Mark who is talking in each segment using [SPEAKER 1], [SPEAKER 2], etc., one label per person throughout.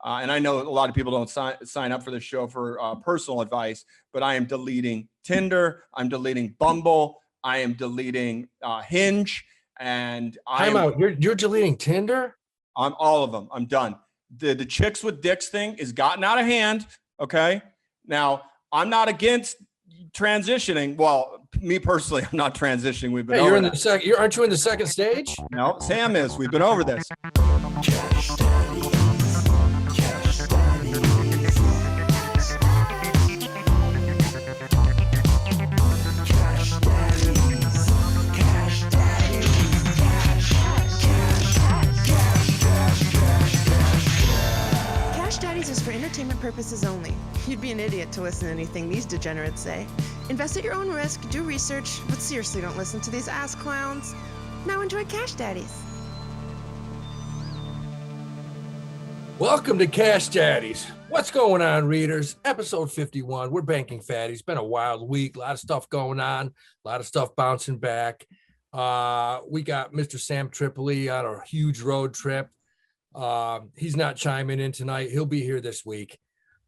[SPEAKER 1] And I know a lot of people don't sign up for the show for personal advice, but I am deleting Tinder. I'm deleting Bumble. I am deleting Hinge. And
[SPEAKER 2] You're deleting Tinder?
[SPEAKER 1] I'm all of them. I'm done. The chicks with dicks thing is gotten out of hand. Okay. Now, I'm not against transitioning. Well, me personally, I'm not transitioning. We've been
[SPEAKER 2] you're in the second. Aren't you in the second stage?
[SPEAKER 1] No, Sam is. We've been over this.
[SPEAKER 3] Cash Daddies. Cash Daddies. Cash Daddies. Cash Daddies.
[SPEAKER 4] Cash Daddies is for entertainment purposes only. You'd be an idiot to listen to anything these degenerates say. Invest at your own risk, do research, but seriously don't listen to these ass clowns. Now enjoy Cash Daddies.
[SPEAKER 2] Welcome to Cash Daddies. What's going on, readers? Episode 51. We're banking fatties. Been a wild week. A lot of stuff going on. A lot of stuff bouncing back. We got Mr. Sam Tripoli on a huge road trip. He's not chiming in tonight. He'll be here this week.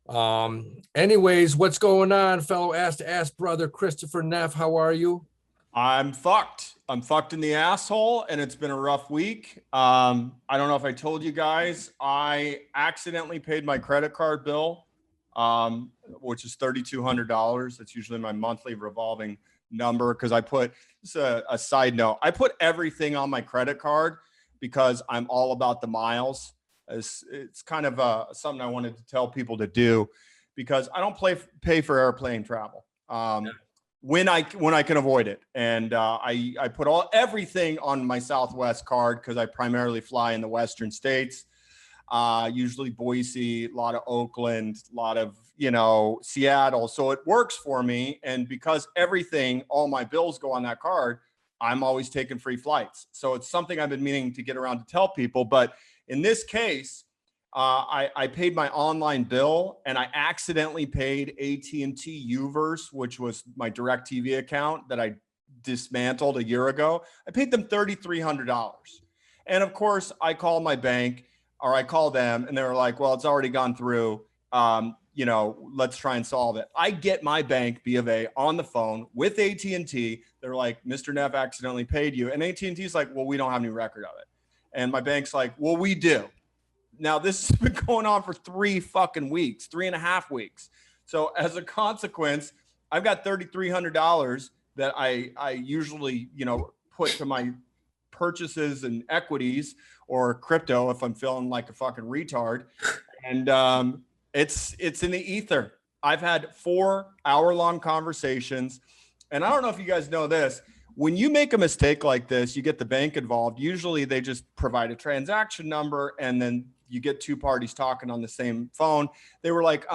[SPEAKER 2] Anyways, what's going on, fellow ass brother Christopher Neff? How are you?
[SPEAKER 1] I'm fucked. I'm fucked in the asshole, and it's been a rough week. I don't know if I told you guys, I accidentally paid my credit card bill, which is $3,200. That's usually my monthly revolving number because I put, this is a side note, I put everything on my credit card because I'm all about the miles. It's kind of something I wanted to tell people to do because I don't pay for airplane travel. When I can avoid it. And I put everything on my Southwest card because I primarily fly in the Western states, usually Boise, a lot of Oakland, a lot of, Seattle. So it works for me. And because all my bills go on that card, I'm always taking free flights. So it's something I've been meaning to get around to tell people. But in this case, I paid my online bill and I accidentally paid AT&T Uverse, which was my DirecTV account that I dismantled a year ago. I paid them $3,300. And of course, I called my bank or I called them and they were like, well, it's already gone through. Let's try and solve it. I get my bank, B of A, on the phone with AT&T. They're like, Mr. Neff accidentally paid you. And AT&T is like, well, we don't have any record of it. And my bank's like, well, we do. Now, this has been going on for 3.5 weeks. So as a consequence, I've got $3,300 that I usually, put to my purchases and equities or crypto if I'm feeling like a fucking retard. And it's in the ether. I've had 4-hour-long conversations. And I don't know if you guys know this. When you make a mistake like this, you get the bank involved. Usually they just provide a transaction number and then you get two parties talking on the same phone. They were like,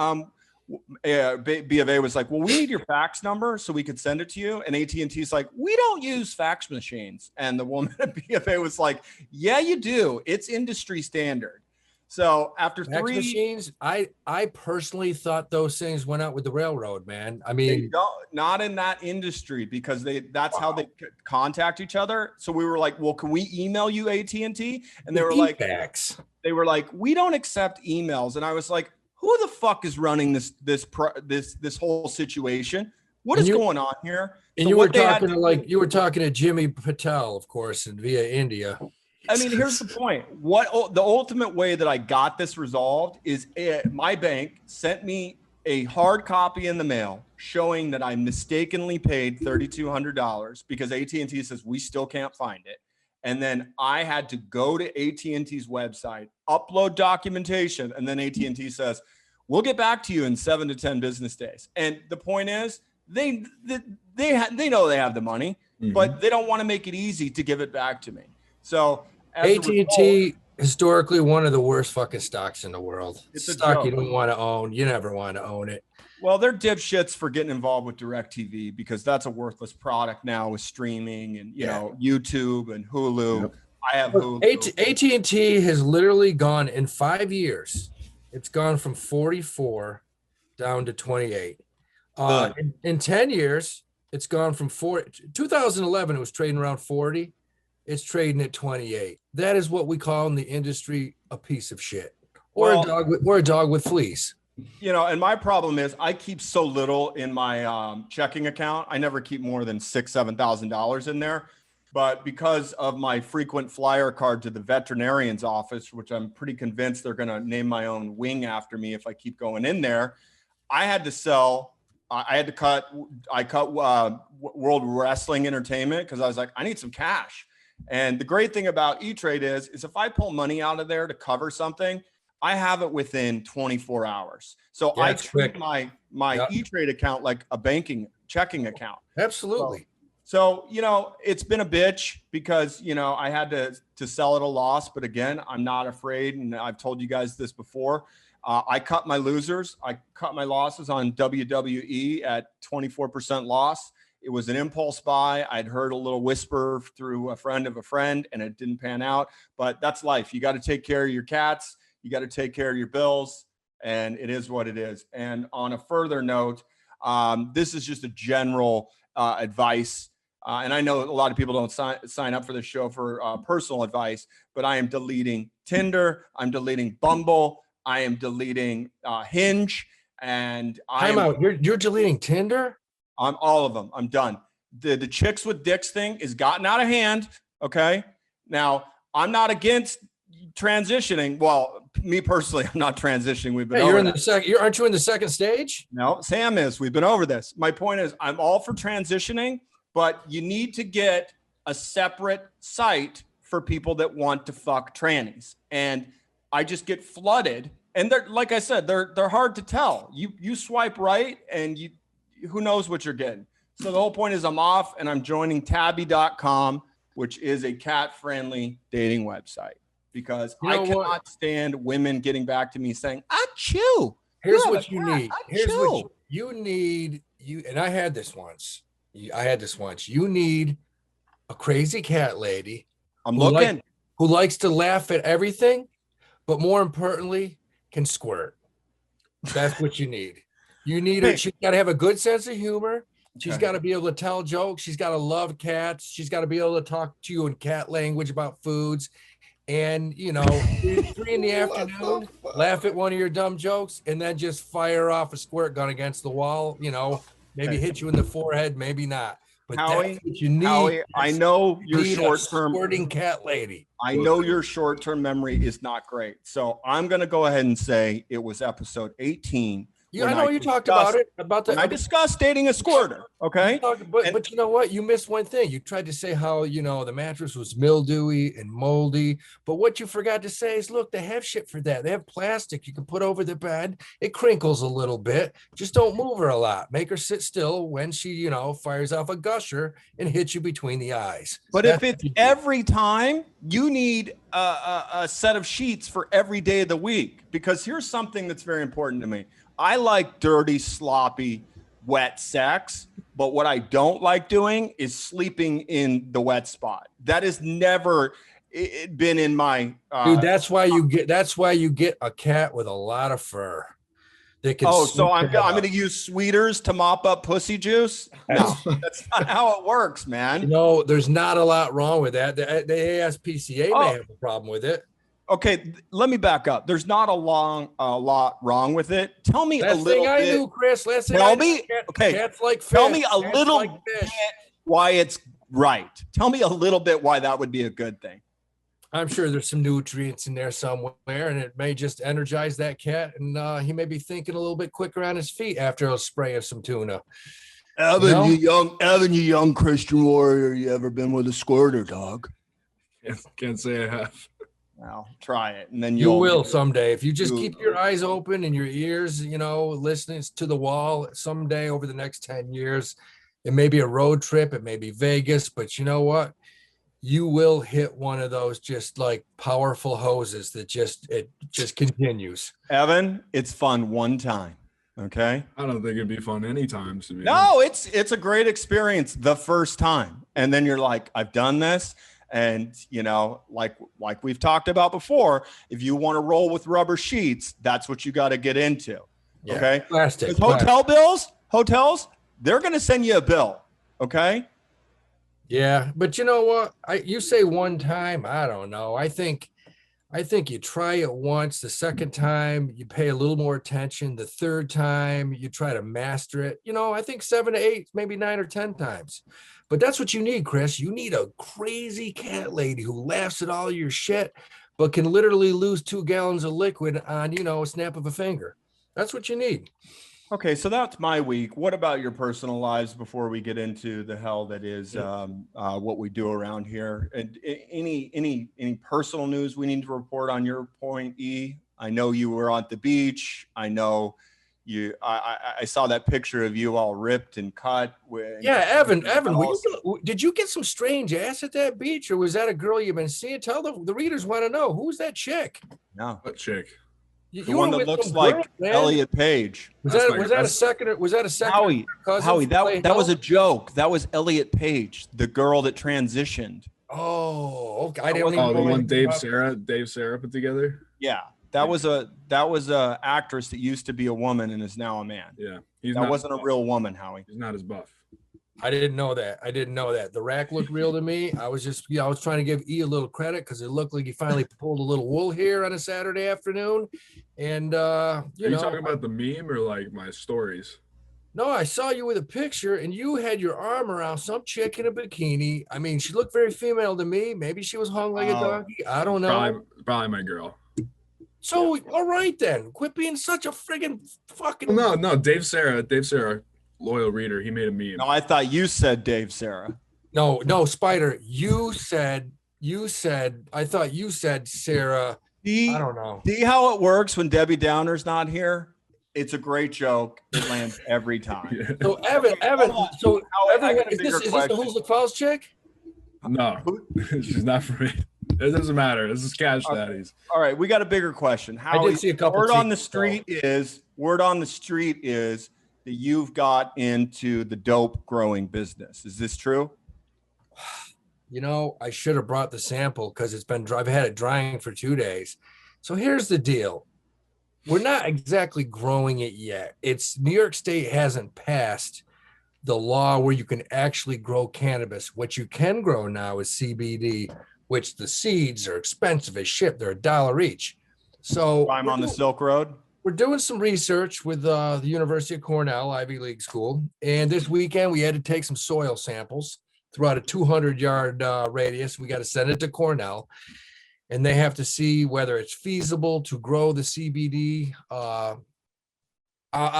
[SPEAKER 1] B of A was like, well, we need your fax number so we could send it to you. And AT&T's like, we don't use fax machines. And the woman at B of A was like, yeah, you do. It's industry standard. So after
[SPEAKER 2] fax machines, I personally thought those things went out with the railroad, man. I mean,
[SPEAKER 1] not in that industry because that's how they contact each other. So we were like, well, can we email you AT&T? And they were like,
[SPEAKER 2] fax.
[SPEAKER 1] They were like, we don't accept emails. And I was like, who the fuck is running this whole situation? What is going on here?
[SPEAKER 2] And you were talking to Jimmy Patel, of course, and via India.
[SPEAKER 1] I mean, here's the point. The ultimate way that I got this resolved is my bank sent me a hard copy in the mail showing that I mistakenly paid $3,200 because AT&T says we still can't find it. And then I had to go to AT&T's website, upload documentation, and then AT&T says, we'll get back to you in 7 to 10 business days. And the point is, they know they have the money, but they don't want to make it easy to give it back to me. So
[SPEAKER 2] AT&T, historically one of the worst fucking stocks in the world.
[SPEAKER 1] It's
[SPEAKER 2] a stock
[SPEAKER 1] joke.
[SPEAKER 2] You don't want to own. You never want to own it.
[SPEAKER 1] Well, they're dipshits for getting involved with DirecTV because that's a worthless product now with streaming and, YouTube and Hulu. Yep. I have Hulu.
[SPEAKER 2] AT&T has literally gone in 5 years. It's gone from 44 down to 28. In 10 years, it's gone from 2011, it was trading around 40. It's trading at 28. That is what we call in the industry a piece of shit. or
[SPEAKER 1] Well-
[SPEAKER 2] a dog with fleas.
[SPEAKER 1] And my problem is I keep so little in my checking account. I never keep more than $6,000-7,000 in there. But because of my frequent flyer card to the veterinarian's office, which I'm pretty convinced they're going to name my own wing after me if I keep going in there, I had to sell. I cut World Wrestling Entertainment because I was like, I need some cash. And the great thing about E-Trade is if I pull money out of there to cover something, I have it within 24 hours. So
[SPEAKER 2] Yeah,
[SPEAKER 1] I
[SPEAKER 2] it's
[SPEAKER 1] treat
[SPEAKER 2] quick.
[SPEAKER 1] my
[SPEAKER 2] Yep.
[SPEAKER 1] E-Trade account like a banking checking account.
[SPEAKER 2] Absolutely.
[SPEAKER 1] So, it's been a bitch because, I had to sell at a loss. But again, I'm not afraid. And I've told you guys this before. I cut my losers. I cut my losses on WWE at 24% loss. It was an impulse buy. I'd heard a little whisper through a friend of a friend and it didn't pan out. But that's life. You got to take care of your cats. You got to take care of your bills. And it is what it is. And on a further note, this is just a general advice. And I know a lot of people don't sign up for this show for personal advice, but I am deleting Tinder. I'm deleting Bumble. I am deleting Hinge. And
[SPEAKER 2] Time out. You're deleting Tinder?
[SPEAKER 1] I'm all of them. I'm done. The chicks with dicks thing is gotten out of hand. Okay. Now, I'm not against transitioning. Well, me personally, I'm not transitioning. We've been
[SPEAKER 2] Hey,
[SPEAKER 1] over
[SPEAKER 2] you're in
[SPEAKER 1] that.
[SPEAKER 2] the second. Aren't you in the second stage?
[SPEAKER 1] No, Sam is. We've been over this. My point is, I'm all for transitioning, but you need to get a separate site for people that want to fuck trannies. And I just get flooded. And they're, like I said, they're hard to tell. You swipe right and who knows what you're getting. So the whole point is I'm off and I'm joining tabby.com, which is a cat-friendly dating website, because I cannot stand women getting back to me saying, achoo.
[SPEAKER 2] Here's
[SPEAKER 1] You have
[SPEAKER 2] what
[SPEAKER 1] a
[SPEAKER 2] you
[SPEAKER 1] cat,
[SPEAKER 2] need. Here's what
[SPEAKER 1] achoo.
[SPEAKER 2] you need. And I had this once. You need a crazy cat lady
[SPEAKER 1] I'm
[SPEAKER 2] who
[SPEAKER 1] looking.
[SPEAKER 2] who likes to laugh at everything, but more importantly, can squirt. That's what you need. You need her. She's got to have a good sense of humor. She's
[SPEAKER 1] Okay.
[SPEAKER 2] got to be able to tell jokes. She's got to love cats. She's got to be able to talk to you in cat language about foods. And, 3 in the afternoon, laugh at one of your dumb jokes, and then just fire off a squirt gun against the wall, maybe hit you in the forehead, maybe not. But
[SPEAKER 1] Howie,
[SPEAKER 2] that's what you need.
[SPEAKER 1] Howie, I know your
[SPEAKER 2] You need a
[SPEAKER 1] short-term
[SPEAKER 2] squirting cat lady.
[SPEAKER 1] I know your short-term memory is not great. So I'm going to go ahead and say it was episode 18.
[SPEAKER 2] Yeah, I
[SPEAKER 1] when
[SPEAKER 2] know you talked about it.
[SPEAKER 1] When I discussed dating a squirter. Okay.
[SPEAKER 2] But you know what? You missed one thing. You tried to say how, the mattress was mildewy and moldy. But what you forgot to say is, look, they have shit for that. They have plastic you can put over the bed. It crinkles a little bit. Just don't move her a lot. Make her sit still when she, fires off a gusher and hits you between the eyes.
[SPEAKER 1] But
[SPEAKER 2] That's
[SPEAKER 1] if it's
[SPEAKER 2] what you do.
[SPEAKER 1] every time, you need a set of sheets for every day of the week, because here's something that's very important to me. I like dirty, sloppy, wet sex, but what I don't like doing is sleeping in the wet spot. That has never been in my
[SPEAKER 2] Dude, that's why you get a cat with a lot of fur. They can
[SPEAKER 1] so I'm
[SPEAKER 2] sweep that
[SPEAKER 1] going
[SPEAKER 2] up.
[SPEAKER 1] to use sweeters to mop up pussy juice? No, that's not how it works, man.
[SPEAKER 2] There's not a lot wrong with that. The ASPCA may have a problem with it.
[SPEAKER 1] Okay, let me back up. There's not a lot wrong with it. Tell me
[SPEAKER 2] Last
[SPEAKER 1] a little
[SPEAKER 2] thing I
[SPEAKER 1] bit.
[SPEAKER 2] knew, Chris. Last thing
[SPEAKER 1] Tell
[SPEAKER 2] I
[SPEAKER 1] me-
[SPEAKER 2] knew,
[SPEAKER 1] okay,
[SPEAKER 2] cats like fish.
[SPEAKER 1] Tell me a
[SPEAKER 2] Cats
[SPEAKER 1] little
[SPEAKER 2] like
[SPEAKER 1] bit
[SPEAKER 2] fish.
[SPEAKER 1] why it's right. Tell me a little bit why that would be a good thing.
[SPEAKER 2] I'm sure there's some nutrients in there somewhere, and it may just energize that cat, and he may be thinking a little bit quicker on his feet after a spray of some tuna.
[SPEAKER 1] Evan, you young Christian warrior, you ever been with a squirter, dog?
[SPEAKER 5] Can't say I have.
[SPEAKER 1] Well, try it, and then
[SPEAKER 2] You
[SPEAKER 1] you'll
[SPEAKER 2] will someday if you just
[SPEAKER 1] you-
[SPEAKER 2] keep your eyes open and your ears, listening to the wall. Someday over the next 10 years, it may be a road trip, it may be Vegas, but you know what? You will hit one of those just like powerful hoses that just continues.
[SPEAKER 1] Evan, it's fun one time. Okay.
[SPEAKER 5] I don't think it'd be fun anytime. To be
[SPEAKER 1] No, it's a great experience the first time, and then you're like, I've done this. And, like we've talked about before, if you want to roll with rubber sheets, that's what you got to get into.
[SPEAKER 2] Yeah,
[SPEAKER 1] Okay.
[SPEAKER 2] plastic.
[SPEAKER 1] Because hotels, they're going to send you a bill. Okay.
[SPEAKER 2] Yeah, but you know what? You say one time, I don't know. I think I think you try it once. The second time, you pay a little more attention. The third time, you try to master it. I think 7 to 8, maybe 9 or 10 times. But that's what you need, Chris. You need a crazy cat lady who laughs at all your shit, but can literally lose 2 gallons of liquid on, a snap of a finger. That's what you need.
[SPEAKER 1] Okay, so that's my week. What about your personal lives before we get into the hell that is what we do around here? And any personal news we need to report on your point, E? I know you were on the beach. I know you. I saw that picture of you all ripped and cut.
[SPEAKER 2] Yeah, Evan, did you get some strange ass at that beach, or was that a girl you've been seeing? Tell the readers want to know, who's that chick?
[SPEAKER 1] No,
[SPEAKER 5] What chick?
[SPEAKER 1] the one that looks like Elliot Page.
[SPEAKER 2] Was that a second? Was that a second?
[SPEAKER 1] Howie, that was a joke. That was Elliot Page, the girl that transitioned.
[SPEAKER 2] Oh, okay. I didn't
[SPEAKER 5] Oh,
[SPEAKER 2] even
[SPEAKER 5] the
[SPEAKER 2] know
[SPEAKER 5] one
[SPEAKER 2] anything
[SPEAKER 5] Dave Sarah put together.
[SPEAKER 1] Yeah, that was a actress that used to be a woman and is now a man.
[SPEAKER 5] Yeah,
[SPEAKER 1] That wasn't a real woman, Howie.
[SPEAKER 5] He's not as buff.
[SPEAKER 2] I didn't know that. The rack looked real to me. I was trying to give E a little credit because it looked like he finally pulled a little wool here on a Saturday afternoon. And
[SPEAKER 5] Are you talking about the meme or like my stories?
[SPEAKER 2] No, I saw you with a picture and you had your arm around some chick in a bikini. I mean, she looked very female to me. Maybe she was hung like a donkey. I don't know.
[SPEAKER 5] Probably my girl.
[SPEAKER 2] So, all right then. Quit being such a friggin' fucking.
[SPEAKER 5] Well, no, Dave Sarah, loyal reader. He made a meme.
[SPEAKER 1] No, I thought you said Dave Sarah.
[SPEAKER 2] No, Spider. I thought you said Sarah. I don't know.
[SPEAKER 1] See how it works when Debbie Downer's not here? It's a great joke. It lands every time.
[SPEAKER 5] Yeah.
[SPEAKER 2] So Evan. So
[SPEAKER 1] I got a
[SPEAKER 2] is
[SPEAKER 1] bigger
[SPEAKER 2] this the
[SPEAKER 1] question.
[SPEAKER 2] Who's the Falls chick?
[SPEAKER 5] No, she's not for me. It doesn't matter. This is Cash Daddies.
[SPEAKER 1] All right, we got a bigger question.
[SPEAKER 2] I did see a couple.
[SPEAKER 1] Word on the street is that you've got into the dope growing business. Is this true?
[SPEAKER 2] I should have brought the sample because I've had it drying for 2 days. So here's the deal. We're not exactly growing it yet. New York State hasn't passed the law where you can actually grow cannabis. What you can grow now is CBD, which the seeds are expensive as shit. They're $1 each. So
[SPEAKER 1] I'm on the Silk Road.
[SPEAKER 2] We're doing some research with the University of Cornell, Ivy League school. And this weekend we had to take some soil samples throughout a 200-yard radius. We got to send it to Cornell. And they have to see whether it's feasible to grow the CBD out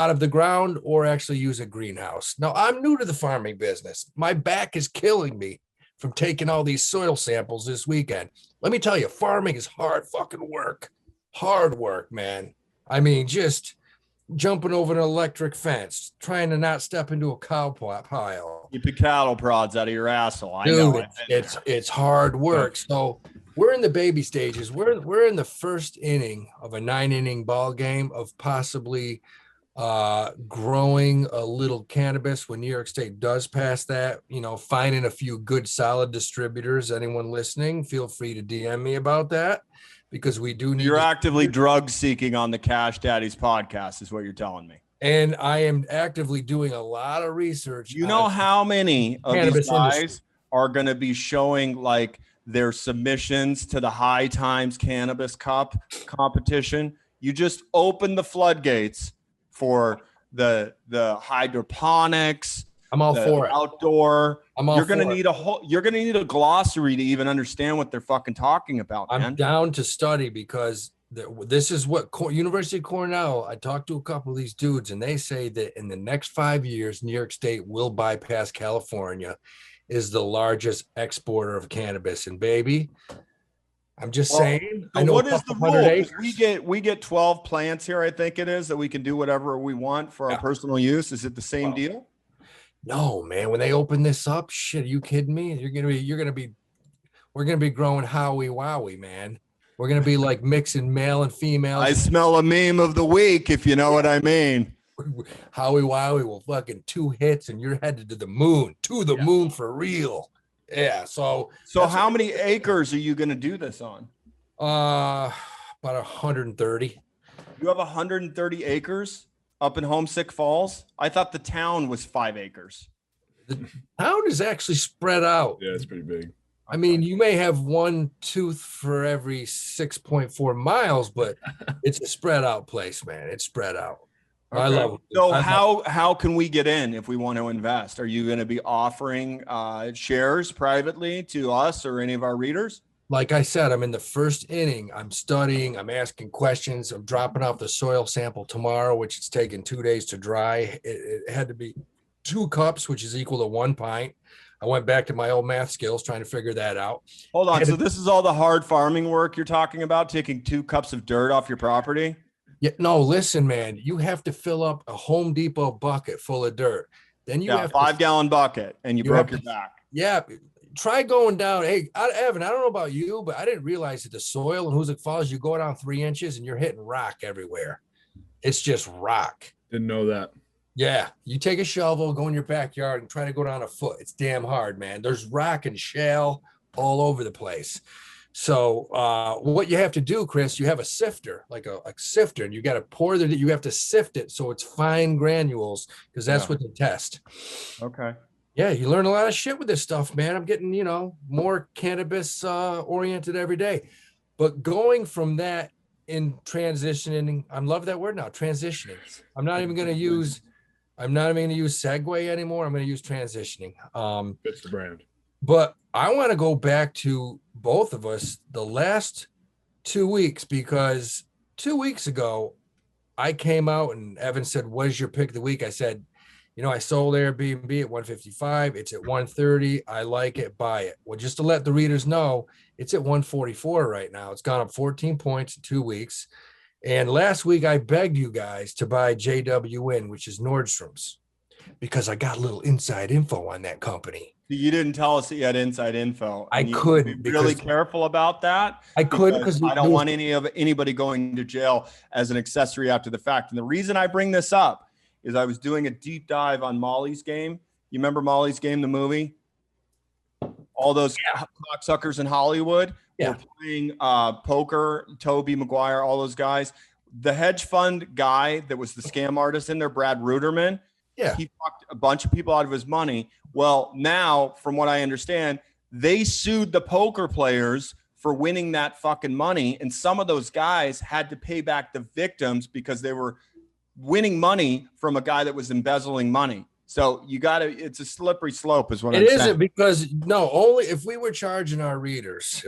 [SPEAKER 2] of the ground or actually use a greenhouse. Now, I'm new to the farming business. My back is killing me from taking all these soil samples this weekend. Let me tell you, farming is hard fucking work. Hard work, man. I mean, just jumping over an electric fence, trying to not step into a cow pile.
[SPEAKER 1] Keep the cattle prods out of your asshole. I
[SPEAKER 2] Dude,
[SPEAKER 1] know.
[SPEAKER 2] it's hard work. So we're in the baby stages. We're in the first inning of a 9-inning ball game of possibly growing a little cannabis when New York State does pass that. Finding a few good solid distributors. Anyone listening, feel free to DM me about that because we do need.
[SPEAKER 1] You're actively drug seeking on the Cash Daddies podcast, is what you're telling me.
[SPEAKER 2] And I am actively doing a lot of research.
[SPEAKER 1] You know how many of these guys
[SPEAKER 2] industry
[SPEAKER 1] are going to be showing like their submissions to the High Times Cannabis Cup competition? You just open the floodgates for the hydroponics.
[SPEAKER 2] I'm all for it.
[SPEAKER 1] Outdoor.
[SPEAKER 2] I'm all
[SPEAKER 1] You're gonna
[SPEAKER 2] for it.
[SPEAKER 1] you're gonna need a glossary to even understand what they're fucking talking about, man.
[SPEAKER 2] I'm down to study because this is what University of Cornell. I talked to a couple of these dudes, and they say that in the next 5 years, New York State will bypass California, is the largest exporter of cannabis. And baby, I'm just saying.
[SPEAKER 1] So
[SPEAKER 2] I know
[SPEAKER 1] what
[SPEAKER 2] a
[SPEAKER 1] is the
[SPEAKER 2] couple
[SPEAKER 1] rule?
[SPEAKER 2] hundred
[SPEAKER 1] 'Cause
[SPEAKER 2] acres.
[SPEAKER 1] We get 12 plants here, I think it is, that we can do whatever we want for our personal use. Is it the same deal?
[SPEAKER 2] No, man. When they open this up, shit, are you kidding me? We're gonna be growing Howie Wowie, man. We're gonna be like mixing male and female.
[SPEAKER 1] I smell a meme of the week, if you know what I mean.
[SPEAKER 2] Howie Wowie will fucking 2 hits and you're headed to the moon, moon for real. Yeah. So
[SPEAKER 1] how many acres are you going to do this on?
[SPEAKER 2] about 130.
[SPEAKER 1] You have 130 acres up in Homesick Falls? I thought the town was 5 acres.
[SPEAKER 2] The town is actually spread out.
[SPEAKER 5] Yeah, it's pretty big.
[SPEAKER 2] I mean, you may have one tooth for every 6.4 miles, but it's a spread out place, man. It's spread out. I
[SPEAKER 1] Okay.
[SPEAKER 2] love it.
[SPEAKER 1] So
[SPEAKER 2] I
[SPEAKER 1] how can we get in if we want to invest? Are you going to be offering shares privately to us or any of our readers?
[SPEAKER 2] Like I said, I'm in the first inning. I'm studying. I'm asking questions. I'm dropping off the soil sample tomorrow, which it's taken 2 days to dry. It had to be 2 cups, which is equal to 1 pint. I went back to my old math skills trying to figure that out.
[SPEAKER 1] Hold on.
[SPEAKER 2] And
[SPEAKER 1] So this is all the hard farming work you're talking about, taking 2 cups of dirt off your property?
[SPEAKER 2] Yeah, no, listen, man, you have to fill up a Home Depot bucket full of dirt. Then you
[SPEAKER 1] Yeah,
[SPEAKER 2] have
[SPEAKER 1] 5-gallon bucket, and you
[SPEAKER 2] you
[SPEAKER 1] broke
[SPEAKER 2] have
[SPEAKER 1] your back.
[SPEAKER 2] yeah, try going down. Hey, Evan, I don't know about you, but I didn't realize that the soil in Hoosick Falls, you go down 3 inches and you're hitting rock everywhere. It's just rock.
[SPEAKER 5] Didn't know that.
[SPEAKER 2] Yeah, you take a shovel, go in your backyard and try to go down a foot. It's damn hard, man. There's rock and shale all over the place. So what you have to do, Chris, you have a sifter, like a sifter, and you got to pour you have to sift it so it's fine granules because that's what they test.
[SPEAKER 1] Okay.
[SPEAKER 2] Yeah, you learn a lot of shit with this stuff, man. I'm getting, more cannabis oriented every day. But going from that in transitioning, I love that word now, transitioning. I'm not even going to use segue anymore. I'm going to use transitioning.
[SPEAKER 5] Fits the brand.
[SPEAKER 2] But I want to go back to both of us the last 2 weeks because 2 weeks ago I came out and Evan said, "What is your pick of the week?" I said, I sold Airbnb at 155. It's at 130. I like it. Buy it. Well, just to let the readers know, it's at 144 right now. It's gone up 14 points in 2 weeks. And last week I begged you guys to buy JWN, which is Nordstrom's, because I got a little inside info on that company.
[SPEAKER 1] You didn't tell us that you had inside info.
[SPEAKER 2] I
[SPEAKER 1] You
[SPEAKER 2] couldn't
[SPEAKER 1] be really
[SPEAKER 2] because
[SPEAKER 1] careful about that.
[SPEAKER 2] I couldn't because
[SPEAKER 1] I don't want anybody going to jail as an accessory after the fact. And the reason I bring this up is I was doing a deep dive on Molly's Game. You remember Molly's Game, the movie? All those cocksuckers in Hollywood were playing poker, Toby Maguire, all those guys. The hedge fund guy that was the scam artist in there, Brad Ruderman, he fucked a bunch of people out of his money. Well, now, from what I understand, they sued the poker players for winning that fucking money. And some of those guys had to pay back the victims because they were winning money from a guy that was embezzling money. So it's a slippery slope is what I'm saying.
[SPEAKER 2] It isn't because only if we were charging our readers,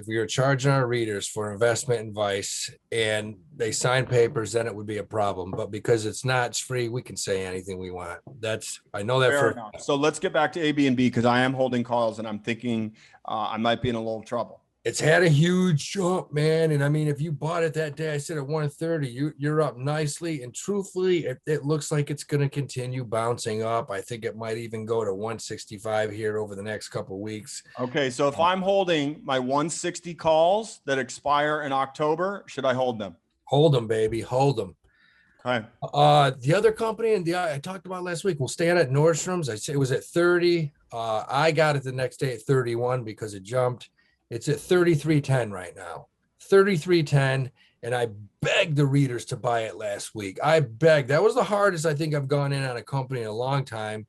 [SPEAKER 2] for investment advice and they sign papers, then it would be a problem. But because it's free, we can say anything we want. I know that
[SPEAKER 1] Fair enough. So let's get back to Airbnb because I am holding calls and I'm thinking I might be in a little trouble.
[SPEAKER 2] It's had a huge jump, man. And I mean, if you bought it that day, I said at 130, you're up nicely. And truthfully, it looks like it's going to continue bouncing up. I think it might even go to 165 here over the next couple of weeks.
[SPEAKER 1] Okay. So if I'm holding my 160 calls that expire in October, should I hold them?
[SPEAKER 2] Hold them, baby. Hold them.
[SPEAKER 1] Okay.
[SPEAKER 2] The other company I talked about last week, we'll stay at Nordstrom's. I said it was at 30. I got it the next day at 31 because it jumped. It's at 33.10 right now, 33.10. And I begged the readers to buy it last week. I begged. That was the hardest I think I've gone in on a company in a long time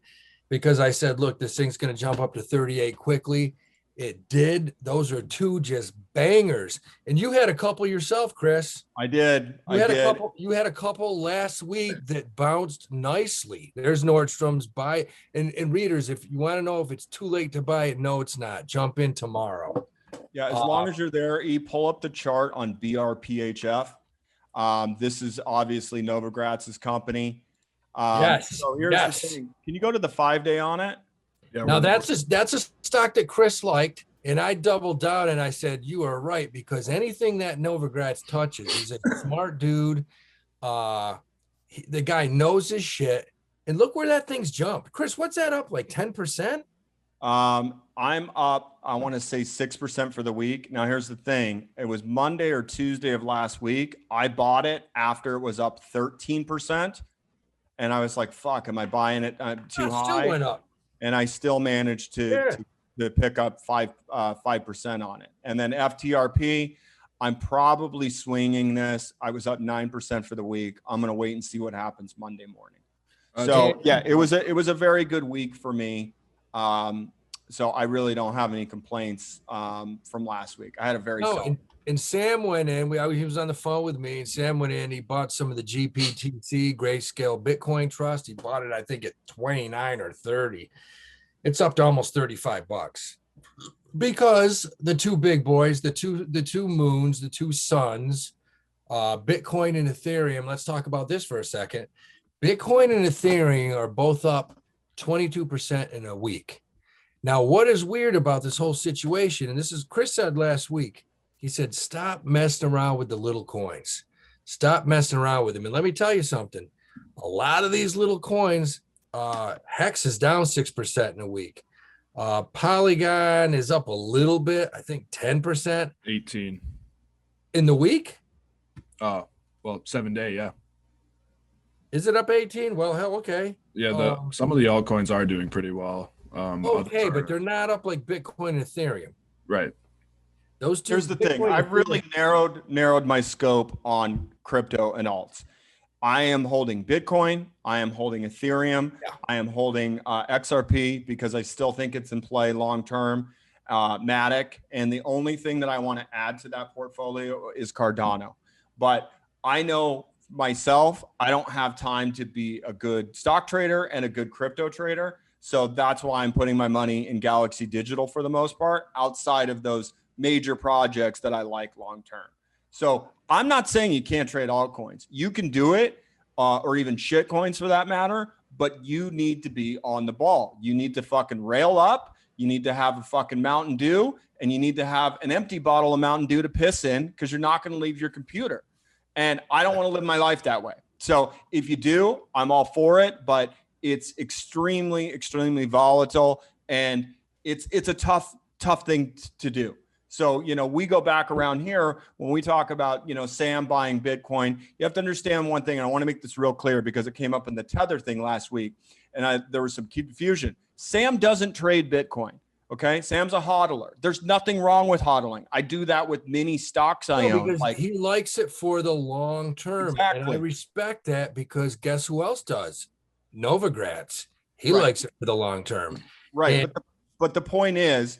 [SPEAKER 2] because I said, look, this thing's going to jump up to 38 quickly. It did. Those are 2 just bangers. And you had a couple yourself, Chris.
[SPEAKER 1] I did.
[SPEAKER 2] You had a couple last week that bounced nicely. There's Nordstrom's. Buy and readers, if you want to know if it's too late to buy it, no, it's not. Jump in tomorrow.
[SPEAKER 1] Yeah, as long as you're there, pull up the chart on BRPHF. This is obviously Novogratz's company.
[SPEAKER 2] Yes.
[SPEAKER 1] So here's the thing. Can you go to the 5-day on it?
[SPEAKER 5] Yeah,
[SPEAKER 2] now that's a stock that Chris liked, and I doubled down and I said, you are right, because anything that Novogratz touches, he's a smart dude. The guy knows his shit. And look where that thing's jumped. Chris, what's that up, like 10%?
[SPEAKER 1] I'm up, I want to say 6% for the week. Now, here's the thing. It was Monday or Tuesday of last week. I bought it after it was up 13%. And I was like, fuck, am I buying it too high?
[SPEAKER 2] Still went up.
[SPEAKER 1] And I still managed to pick up 5% on it. And then FTRP, I'm probably swinging this. I was up 9% for the week. I'm going to wait and see what happens Monday morning. So yeah, it was a very good week for me. So I really don't have any complaints from last week. I had a very solid.
[SPEAKER 2] And Sam went in. He was on the phone with me, and Sam went in. He bought some of the GPTC Grayscale Bitcoin Trust. He bought it, I think, at 29 or 30. It's up to almost $35 because the two big boys, the two moons, the two suns, Bitcoin and Ethereum. Let's talk about this for a second. Bitcoin and Ethereum are both up 22% in a week. Now, what is weird about this whole situation, and this is Chris said last week, he said, stop messing around with the little coins. Stop messing around with them. And let me tell you something. A lot of these little coins, Hex is down 6% in a week. Polygon is up a little bit, I think 10%.
[SPEAKER 5] 18.
[SPEAKER 2] In the week?
[SPEAKER 5] Well, 7 day, yeah.
[SPEAKER 2] Is it up 18? Well, hell, okay.
[SPEAKER 5] Yeah, some of the altcoins are doing pretty well.
[SPEAKER 2] Okay, but they're not up like Bitcoin and Ethereum.
[SPEAKER 5] Right.
[SPEAKER 2] Those two.
[SPEAKER 1] Here's the thing. I've really narrowed my scope on crypto and alts. I am holding Bitcoin. I am holding Ethereum.
[SPEAKER 2] Yeah.
[SPEAKER 1] I am holding XRP because I still think it's in play long-term. Matic. And the only thing that I want to add to that portfolio is Cardano. But I know myself, I don't have time to be a good stock trader and a good crypto trader. So that's why I'm putting my money in Galaxy Digital for the most part, outside of those major projects that I like long-term. So I'm not saying you can't trade altcoins. You can do it, or even shit coins for that matter, but you need to be on the ball. You need to fucking rail up. You need to have a fucking Mountain Dew, and you need to have an empty bottle of Mountain Dew to piss in because you're not going to leave your computer. And I don't want to live my life that way. So if you do, I'm all for it, but it's extremely, extremely volatile, and it's a tough thing to do. So, we go back around here when we talk about, Sam buying Bitcoin. You have to understand one thing, and I want to make this real clear because it came up in the Tether thing last week, and there was some confusion. Sam doesn't trade Bitcoin. Okay, Sam's a hodler. There's nothing wrong with hodling. I do that with many stocks I own.
[SPEAKER 2] Because he likes it for the long term.
[SPEAKER 1] Exactly.
[SPEAKER 2] And I respect that because guess who else does? Novogratz. He
[SPEAKER 1] Right.
[SPEAKER 2] likes it for the long term.
[SPEAKER 1] Right.
[SPEAKER 2] And-
[SPEAKER 1] But the point is,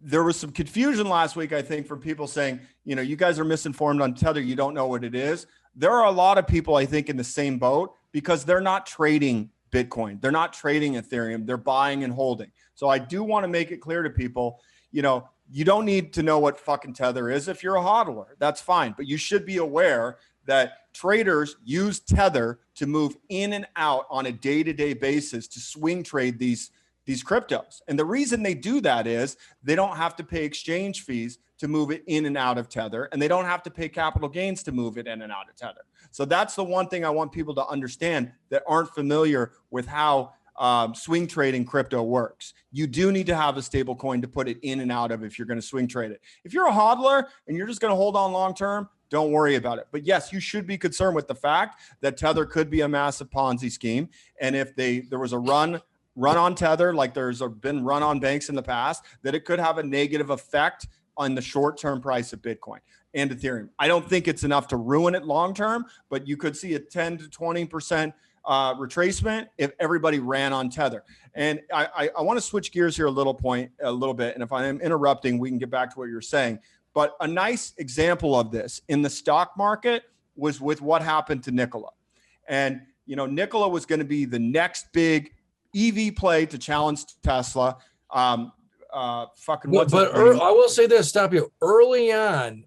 [SPEAKER 1] there was some confusion last week, I think, from people saying, you guys are misinformed on Tether. You don't know what it is. There are a lot of people, I think, in the same boat because they're not trading Bitcoin. They're not trading Ethereum. They're buying and holding. So I do want to make it clear to people, you don't need to know what fucking Tether is if you're a hodler. That's fine. But you should be aware that traders use Tether to move in and out on a day-to-day basis to swing trade these cryptos. And the reason they do that is they don't have to pay exchange fees to move it in and out of Tether, and they don't have to pay capital gains to move it in and out of Tether. So that's the one thing I want people to understand that aren't familiar with how swing trading crypto works. You do need to have a stable coin to put it in and out of if you're going to swing trade it. If you're a hodler and you're just going to hold on long term, don't worry about it. But yes, you should be concerned with the fact that Tether could be a massive Ponzi scheme. And if there was a run on Tether, like there's been run on banks in the past, that it could have a negative effect on the short-term price of Bitcoin and Ethereum. I don't think it's enough to ruin it long-term, but you could see a 10 to 20% retracement if everybody ran on Tether. And I want to switch gears here a little bit. And if I am interrupting, we can get back to what you're saying. But a nice example of this in the stock market was with what happened to Nikola. And, Nikola was going to be the next big EV play to challenge Tesla.
[SPEAKER 2] I will say this, stop you. Early on,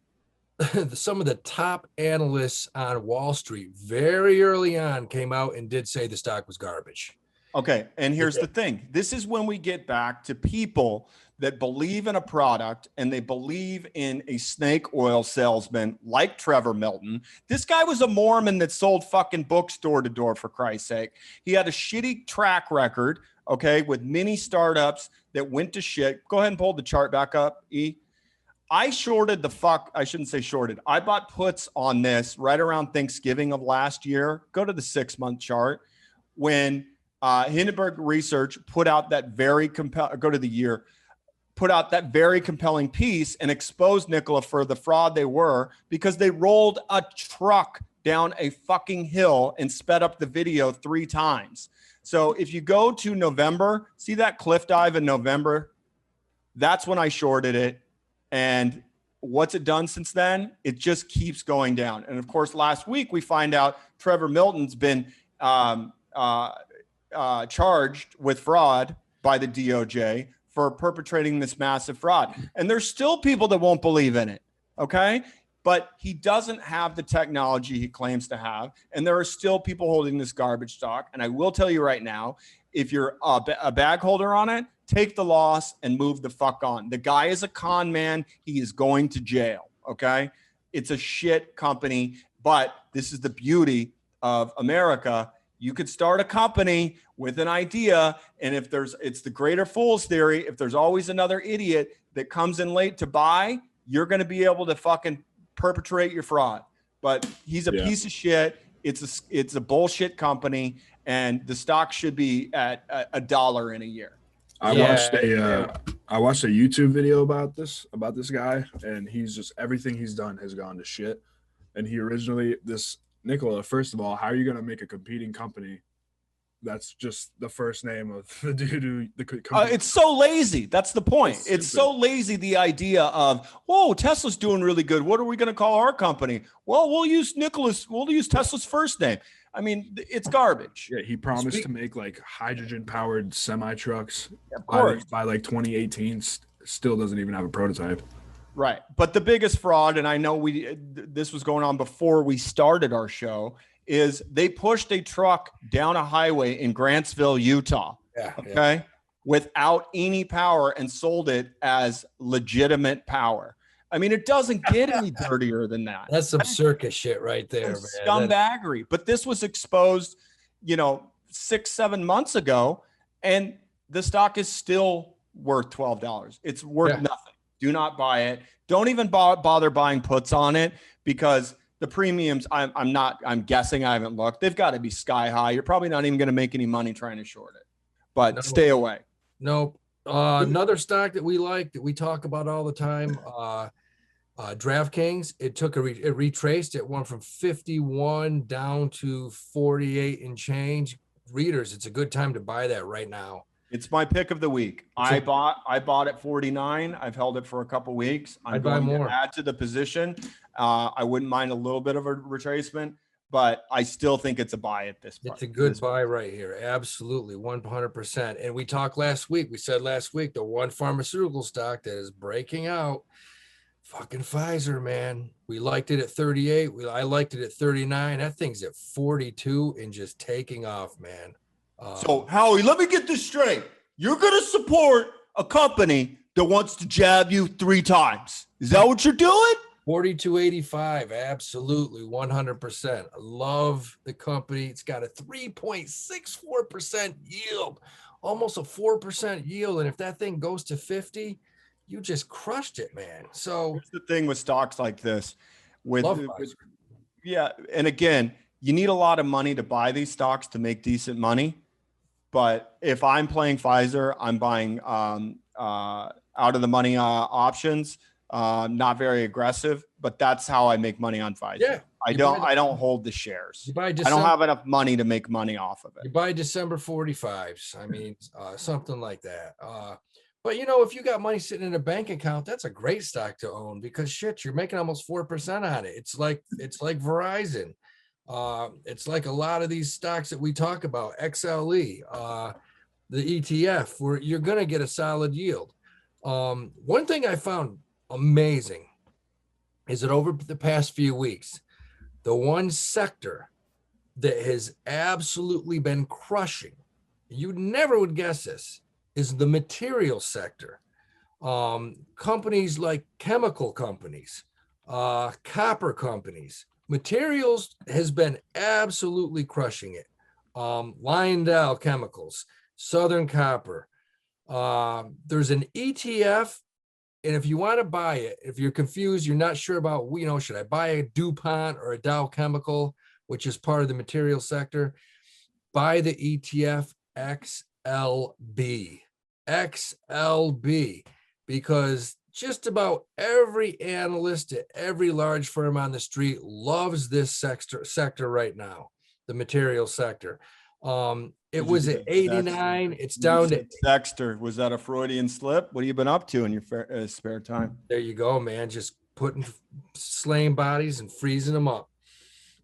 [SPEAKER 2] some of the top analysts on Wall Street very early on came out and did say the stock was garbage.
[SPEAKER 1] Okay. And here's the thing. This is when we get back to people that believe in a product and they believe in a snake oil salesman like Trevor Milton. This guy was a Mormon that sold fucking books door to door, for Christ's sake. He had a shitty track record, okay, with many startups that went to shit. Go ahead and pull the chart back up, E. I shouldn't say shorted. I bought puts on this right around Thanksgiving of last year. Go to the 6-month chart when Hindenburg Research put out that very compelling piece and exposed Nikola for the fraud they were, because they rolled a truck down a fucking hill and sped up the video 3 times. So if you go to November, see that cliff dive in November? That's when I shorted it. And what's it done since then? It just keeps going down. And of course, last week we find out Trevor Milton's been charged with fraud by the DOJ for perpetrating this massive fraud. And there's still people that won't believe in it. Okay. But he doesn't have the technology he claims to have. And there are still people holding this garbage stock. And I will tell you right now, if you're a bag holder on it, take the loss and move the fuck on. The guy is a con man. He is going to jail. Okay. It's a shit company, but this is the beauty of America. You could start a company with an idea. And if it's the greater fool's theory, if there's always another idiot that comes in late to buy, you're going to be able to fucking perpetrate your fraud. But he's a piece of shit. It's a bullshit company, and the stock should be at $1 in a year.
[SPEAKER 5] I watched a YouTube video about this guy, and he's just, everything he's done has gone to shit. And he originally, Nicola, first of all, how are you going to make a competing company that's just the first name of the dude who the company? It's
[SPEAKER 1] so lazy. That's the point. It's so lazy. The idea of, whoa, Tesla's doing really good. What are we going to call our company? Well, we'll use Tesla's first name. I mean, it's garbage.
[SPEAKER 5] Yeah, he promised to make like hydrogen-powered semi-trucks by like 2018. Still doesn't even have a prototype.
[SPEAKER 1] Right. But the biggest fraud, and I know this was going on before we started our show, is they pushed a truck down a highway in Grantsville, Utah. Okay. Without any power, and sold it as legitimate power. I mean, it doesn't get any dirtier than that.
[SPEAKER 2] That's some circus shit right there, man.
[SPEAKER 1] Scumbaggery. But this was exposed, 6-7 months ago, and the stock is still worth $12. It's worth nothing. Do not buy it. Don't even bother buying puts on it, because the premiums, I'm guessing, I haven't looked. They've got to be sky high. You're probably not even going to make any money trying to short it, but stay away.
[SPEAKER 2] Nope. Another stock that we like, that we talk about all the time, DraftKings. It retraced. It went from 51 down to 48 and change. Readers, it's a good time to buy that right now.
[SPEAKER 1] It's my pick of the week. I bought at 49. I've held it for a couple weeks.
[SPEAKER 2] I'd buy more.
[SPEAKER 1] To add to the position. I wouldn't mind a little bit of a retracement, but I still think it's a buy at this point.
[SPEAKER 2] It's a good buy right here. Absolutely. 100%. And we said last week, the one pharmaceutical stock that is breaking out, fucking Pfizer, man. We liked it at 38. I liked it at 39. That thing's at 42 and just taking off, man.
[SPEAKER 1] So, Howie, let me get this straight. You're going to support a company that wants to jab you 3 times. Is that what you're doing?
[SPEAKER 2] 42.85. Absolutely. 100%. I love the company. It's got a 3.64% yield, almost a 4% yield. And if that thing goes to 50, you just crushed it, man. So
[SPEAKER 1] here's the thing with stocks like this. And again, you need a lot of money to buy these stocks to make decent money. But if I'm playing Pfizer, I'm buying out of the money options. Not very aggressive, but that's how I make money on Pfizer.
[SPEAKER 2] Yeah,
[SPEAKER 1] I don't hold the shares. I don't have enough money to make money off of it.
[SPEAKER 2] You buy December 45s. I mean, something like that. But if you got money sitting in a bank account, that's a great stock to own, because shit, you're making almost 4% on it. It's like Verizon. It's like a lot of these stocks that we talk about, XLE, the ETF, where you're going to get a solid yield. One thing I found amazing is that over the past few weeks, the one sector that has absolutely been crushing, you never would guess this, is the material sector. Companies like chemical companies, copper companies, materials has been absolutely crushing it. Lyondell Chemicals, Southern Copper. There's an ETF. And if you want to buy it, if you're confused, you're not sure about, should I buy a DuPont or a Dow Chemical, which is part of the material sector, buy the ETF XLB, because just about every analyst at every large firm on the street loves this sector right now, the material sector. It was at 89. It's down to
[SPEAKER 1] Dexter. Was that a Freudian slip? What have you been up to in your spare time?
[SPEAKER 2] there you go, man. Just slaying bodies and freezing them up.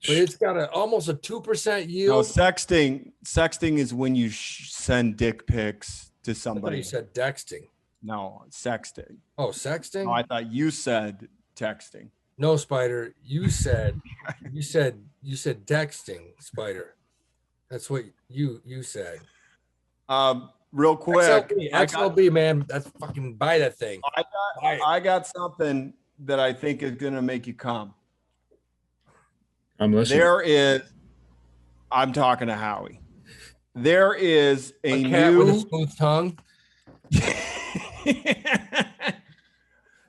[SPEAKER 2] But it's got almost a 2%
[SPEAKER 1] No,
[SPEAKER 2] yield.
[SPEAKER 1] sexting is when you send dick pics to somebody.
[SPEAKER 2] You said dexting.
[SPEAKER 1] No, sexting.
[SPEAKER 2] Oh, sexting?
[SPEAKER 1] No, I thought you said texting.
[SPEAKER 2] No, Spider. You said dexting, Spider. That's what you said.
[SPEAKER 1] Real quick,
[SPEAKER 2] XLB, man. That's fucking buy that thing.
[SPEAKER 1] I got something that I think is gonna make you come.
[SPEAKER 5] I'm listening.
[SPEAKER 1] I'm talking to Howie. There is
[SPEAKER 2] A cat with a smooth tongue.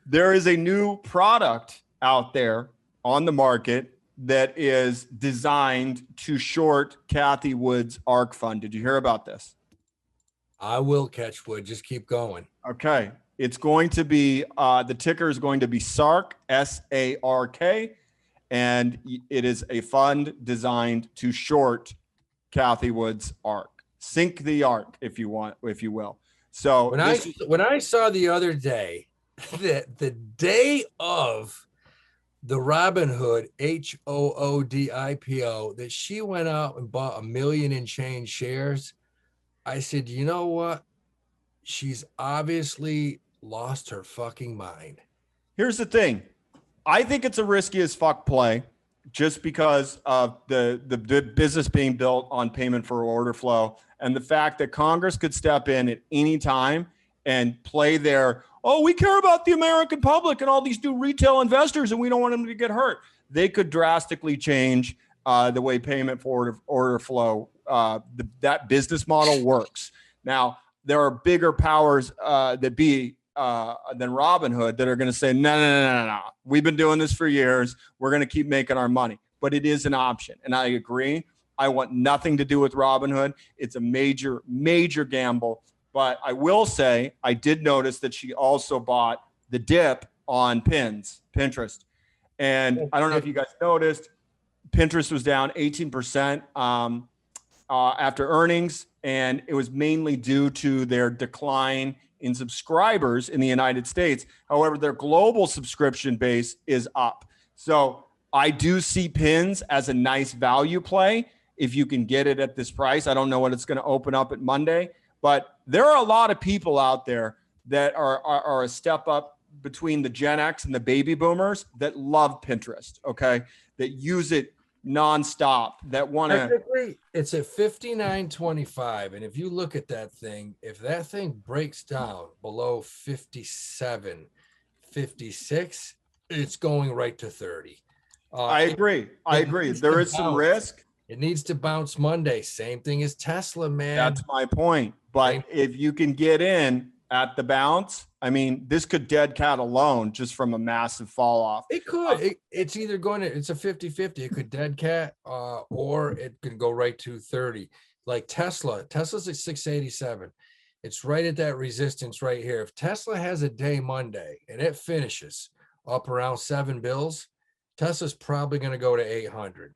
[SPEAKER 1] There is a new product out there on the market that is designed to short Kathy Wood's ARK fund. Did you hear about this?
[SPEAKER 2] I will catch wood. Just keep going.
[SPEAKER 1] Okay. It's going to be, the ticker is going to be SARK, SARK, and it is a fund designed to short Kathy Wood's ARK. Sink the ARK, if you will. So
[SPEAKER 2] when I saw the other day that the day of the Robinhood HOOD IPO that she went out and bought 1 million and change shares, I said, you know what? She's obviously lost her fucking mind.
[SPEAKER 1] Here's the thing. I think it's a risky as fuck play just because of the business being built on payment for order flow and the fact that Congress could step in at any time and play their, oh, we care about the American public and all these new retail investors and we don't want them to get hurt. They could drastically change the way payment for order flow, that business model works. Now, there are bigger powers than Robinhood that are going to say, no. We've been doing this for years. We're going to keep making our money. But it is an option. And I agree. I want nothing to do with Robinhood. It's a major, major gamble. But I will say I did notice that she also bought the dip on Pinterest. And I don't know if you guys noticed, Pinterest was down 18% after earnings. And it was mainly due to their decline in subscribers in the United States. However, their global subscription base is up. So I do see Pins as a nice value play if you can get it at this price. I don't know what it's going to open up at Monday, but there are a lot of people out there that are a step up between the Gen X and the baby boomers that love Pinterest, okay? That use it nonstop, that want to.
[SPEAKER 2] It's at 59.25, and if you look at that thing, if that thing breaks down below 57, 56, it's going right to 30.
[SPEAKER 1] I agree. There is some risk.
[SPEAKER 2] It needs to bounce Monday. Same thing as Tesla, man.
[SPEAKER 1] That's my point. But if you can get in at the bounce, I mean, this could dead cat alone just from a massive fall off.
[SPEAKER 2] It could. It's either going to, it's a 50-50. It could dead cat or it could go right to 30. Like Tesla's at 687. It's right at that resistance right here. If Tesla has a day Monday and it finishes up around $7, Tesla's probably going to go to 800.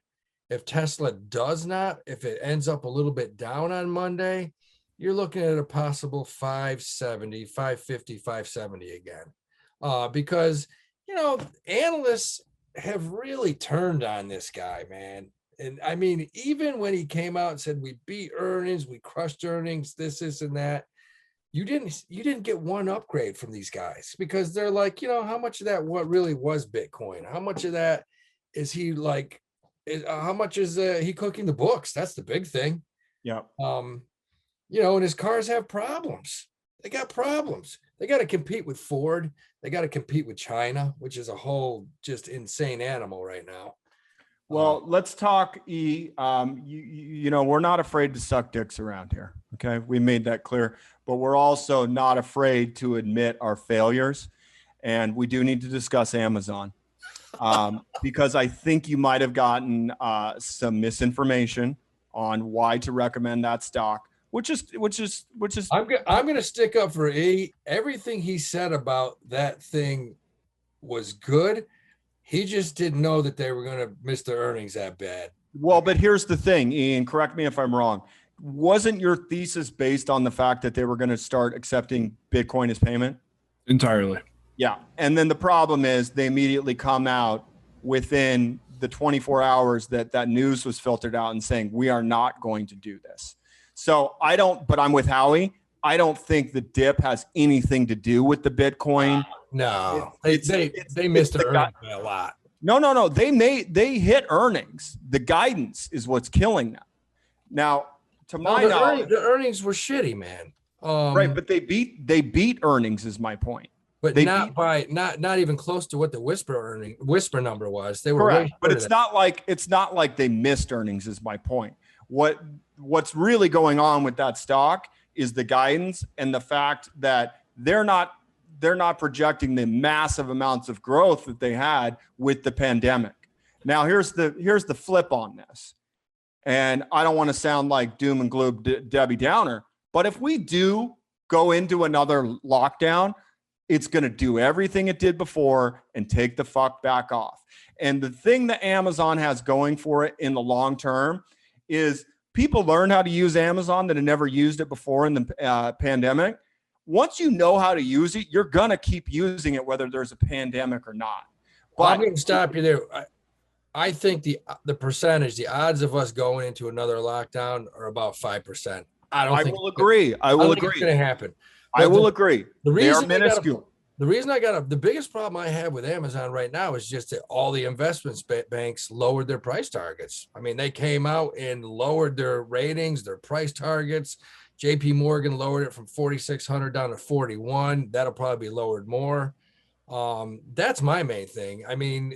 [SPEAKER 2] If Tesla does not, if it ends up a little bit down on Monday, you're looking at a possible 570, 550, 570 again. Because, you know, analysts have really turned on this guy, man. And I mean, even when he came out and said, we beat earnings, we crushed earnings, this and that, you didn't get one upgrade from these guys because they're like, you know, how much of that, what really was Bitcoin? How much of that is he like, how much is he cooking the books? That's the big thing.
[SPEAKER 1] Yeah.
[SPEAKER 2] You know, and his cars have problems. They got problems. They got to compete with Ford. They got to compete with China, which is a whole just insane animal right now.
[SPEAKER 1] Well, let's talk. You know, we're not afraid to suck dicks around here. Okay, we made that clear. But we're also not afraid to admit our failures, and we do need to discuss Amazon. Because I think you might have gotten some misinformation on why to recommend that stock. which is
[SPEAKER 2] I'm gonna stick up for E. Everything he said about that thing was good. He just didn't know that they were gonna miss their earnings that bad.
[SPEAKER 1] well, but here's the thing, Ian, correct me if I'm wrong. Wasn't your thesis based on the fact that they were going to start accepting Bitcoin as payment?
[SPEAKER 5] Entirely.
[SPEAKER 1] Yeah. And then the problem is they immediately come out within the 24 hours that news was filtered out and saying, we are not going to do this. So but I'm with Howie. I don't think the dip has anything to do with the Bitcoin.
[SPEAKER 2] No, they missed their earnings by a lot.
[SPEAKER 1] No. They hit earnings. The guidance is what's killing them. Now, to my knowledge,
[SPEAKER 2] the earnings were shitty, man.
[SPEAKER 1] Right, but they beat earnings is my point.
[SPEAKER 2] But not even close to what the whisper number was. They were
[SPEAKER 1] correct, but it's not like they missed earnings is my point. What's really going on with that stock is the guidance and the fact that they're not projecting the massive amounts of growth that they had with the pandemic. Now here's the flip on this. And I don't want to sound like doom and gloom Debbie Downer, but if we do go into another lockdown, it's going to do everything it did before and take the fuck back off. And the thing that Amazon has going for it in the long term is people learn how to use Amazon that had never used it before in the pandemic. Once you know how to use it, you're going to keep using it, whether there's a pandemic or not. But
[SPEAKER 2] I'm going to stop you there. I think the percentage, the odds of us going into another lockdown are about 5%. I will agree.
[SPEAKER 1] I will agree.
[SPEAKER 2] It's going to happen.
[SPEAKER 1] I will agree.
[SPEAKER 2] The reason
[SPEAKER 1] they are minuscule.
[SPEAKER 2] The biggest problem I have with Amazon right now is just that all the investment banks lowered their price targets. I mean, they came out and lowered their ratings, their price targets. JP Morgan lowered it from 4,600 down to 41. That'll probably be lowered more. That's my main thing. I mean,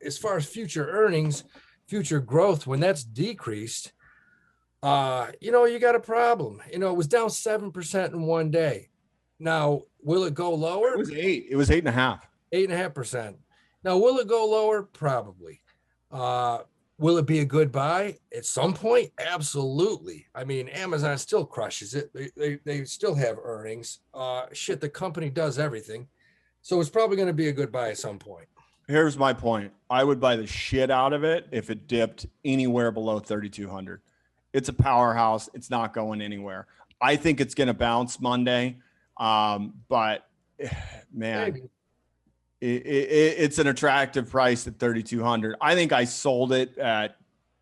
[SPEAKER 2] as far as future earnings, future growth, when that's decreased, you got a problem. It was down 7% in one day. Now, will it go lower?
[SPEAKER 1] It was 8. It was 8.5.
[SPEAKER 2] 8.5%. Now, will it go lower? Probably. Will it be a good buy at some point? Absolutely. I mean, Amazon still crushes it. They still have earnings. The company does everything. So it's probably going to be a good buy at some point.
[SPEAKER 1] Here's my point. I would buy the shit out of it if it dipped anywhere below 3,200. It's a powerhouse. It's not going anywhere. I think it's going to bounce Monday. But man, it's an attractive price at 3,200. I think I sold it at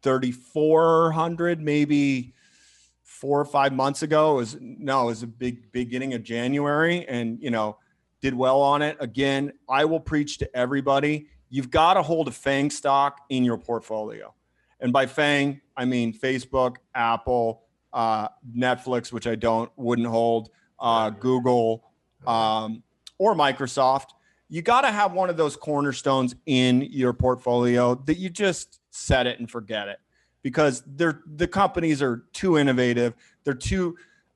[SPEAKER 1] 3,400, maybe 4 or 5 months ago. It was a big beginning of January, and did well on it. Again, I will preach to everybody. You've got to hold a FAANG stock in your portfolio. And by FAANG, I mean Facebook, Apple, Netflix, which I wouldn't hold, Google, or Microsoft. You got to have one of those cornerstones in your portfolio that you just set it and forget it, because the companies are too innovative.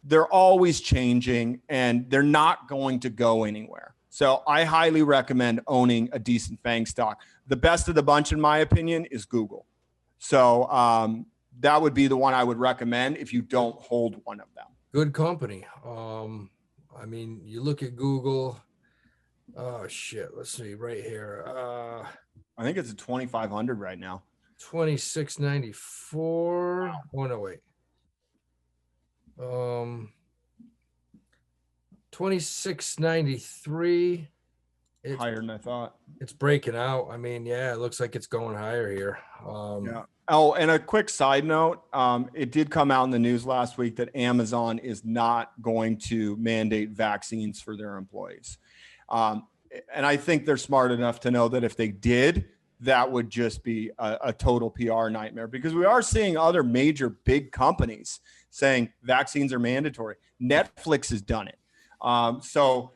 [SPEAKER 1] They're always changing, and they're not going to go anywhere. So I highly recommend owning a decent FAANG stock. The best of the bunch, in my opinion, is Google. So that would be the one I would recommend if you don't hold one of them.
[SPEAKER 2] Good company. I mean, you look at Google. Oh shit. Let's see right here.
[SPEAKER 1] I think it's a 2,500 right now.
[SPEAKER 2] 2694. Wow. Oh no, wait. 2693.
[SPEAKER 1] Higher than I thought.
[SPEAKER 2] It's breaking out. I mean, yeah, it looks like it's going higher here.
[SPEAKER 1] Yeah. Oh, and a quick side note, it did come out in the news last week that Amazon is not going to mandate vaccines for their employees. And I think they're smart enough to know that if they did, that would just be a total PR nightmare, because we are seeing other major big companies saying vaccines are mandatory. Netflix has done it. So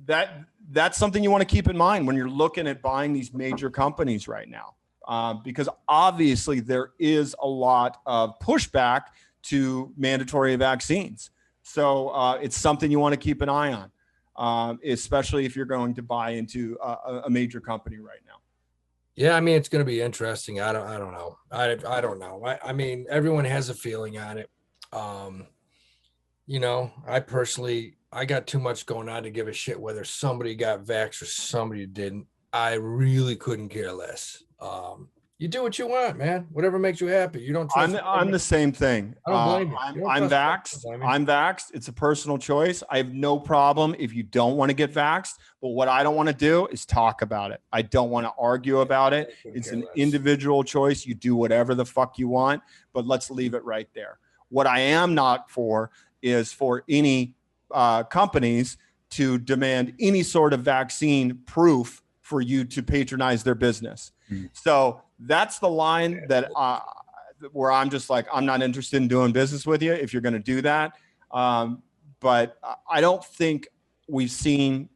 [SPEAKER 1] that's something you want to keep in mind when you're looking at buying these major companies right now. Because obviously there is a lot of pushback to mandatory vaccines. So it's something you want to keep an eye on, especially if you're going to buy into a major company right now.
[SPEAKER 2] Yeah, I mean, it's going to be interesting. I don't know. I don't know. I mean, everyone has a feeling on it. you know, I got too much going on to give a shit whether somebody got vaxxed or somebody didn't. I really couldn't care less. You do what you want, man. Whatever makes you happy. You don't trust.
[SPEAKER 1] I'm the same thing.
[SPEAKER 2] I don't blame you. You don't
[SPEAKER 1] I'm
[SPEAKER 2] trust
[SPEAKER 1] vaxxed.
[SPEAKER 2] me.
[SPEAKER 1] I'm vaxxed. It's a personal choice. I have no problem if you don't want to get vaxxed. But what I don't want to do is talk about it. I don't want to argue about it. It's an individual choice. You do whatever the fuck you want, but let's leave it right there. What I am not for is for any companies to demand any sort of vaccine proof for you to patronize their business. So that's the line that where I'm just like, I'm not interested in doing business with you if you're going to do that. But I don't think we've seen,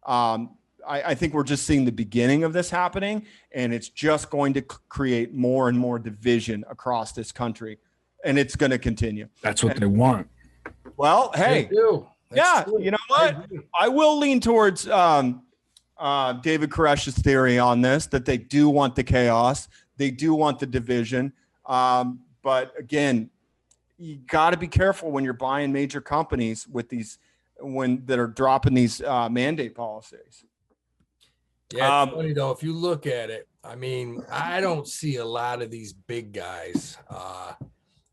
[SPEAKER 1] I think we're just seeing the beginning of this happening, and it's just going to create more and more division across this country, and it's going to continue.
[SPEAKER 5] That's what they want.
[SPEAKER 1] Well, hey,
[SPEAKER 2] That's true.
[SPEAKER 1] you know what? I will lean towards David Koresh's theory on this, that they do want the chaos. They do want the division. But again, you got to be careful when you're buying major companies with these, that are dropping these mandate policies.
[SPEAKER 2] Yeah, it's funny though, if you look at it, I mean, I don't see a lot of these big guys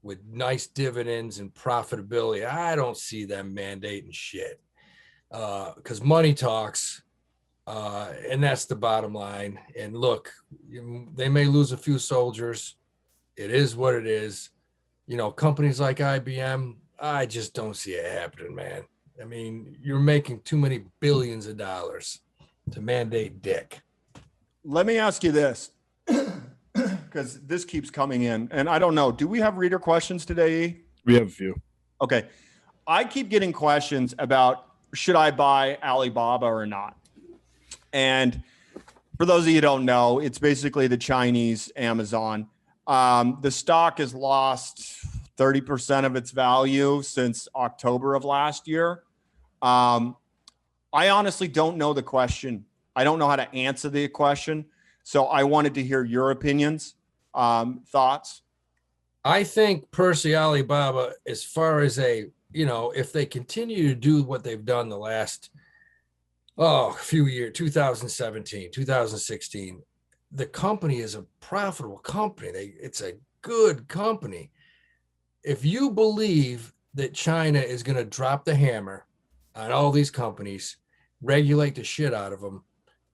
[SPEAKER 2] with nice dividends and profitability. I don't see them mandating shit because money talks. And that's the bottom line. And look, they may lose a few soldiers. It is what it is. You know, companies like IBM, I just don't see it happening, man. I mean, you're making too many billions of dollars to mandate dick.
[SPEAKER 1] Let me ask you this, because this keeps coming in, and I don't know. Do we have reader questions today, E?
[SPEAKER 5] We have a few.
[SPEAKER 1] Okay. I keep getting questions about, should I buy Alibaba or not? And for those of you who don't know, it's basically the Chinese Amazon. The stock has lost 30% of its value since October of last year. I honestly don't know the question. I don't know how to answer the question. So I wanted to hear your opinions, thoughts.
[SPEAKER 2] I think personally, Alibaba, as far as if they continue to do what they've done the last few years, 2017, 2016, the company is a profitable company. It's a good company. If you believe that China is going to drop the hammer on all these companies, regulate the shit out of them,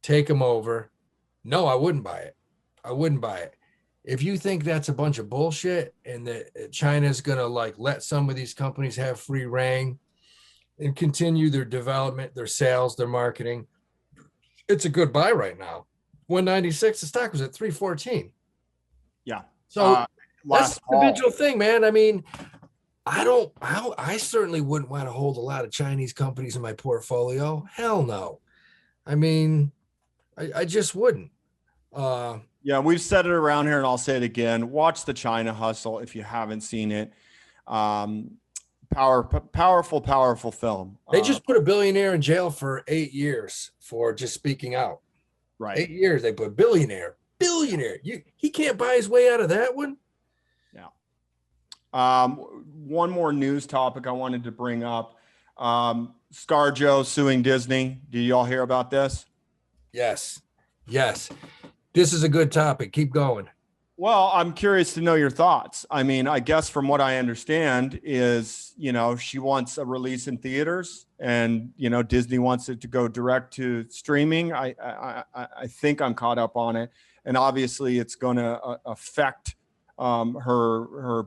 [SPEAKER 2] take them over, no, I wouldn't buy it. I wouldn't buy it. If you think that's a bunch of bullshit and that China is going to let some of these companies have free reign and continue their development, their sales, their marketing, it's a good buy right now. 196, the stock was at 314.
[SPEAKER 1] Yeah.
[SPEAKER 2] So that's an individual thing, man. I mean, I certainly wouldn't want to hold a lot of Chinese companies in my portfolio. Hell no. I mean, I just wouldn't.
[SPEAKER 1] Yeah, we've said it around here, and I'll say it again. Watch the China Hustle if you haven't seen it. Powerful film.
[SPEAKER 2] They just put a billionaire in jail for 8 years for just speaking out.
[SPEAKER 1] Right.
[SPEAKER 2] 8 years they put billionaire. He can't buy his way out of that one.
[SPEAKER 1] Yeah. One more news topic I wanted to bring up. ScarJo suing Disney. Do y'all hear about this?
[SPEAKER 2] Yes. This is a good topic. Keep going.
[SPEAKER 1] Well, I'm curious to know your thoughts. I mean, I guess from what I understand is, she wants a release in theaters, and, Disney wants it to go direct to streaming. I think I'm caught up on it. And obviously it's going to affect her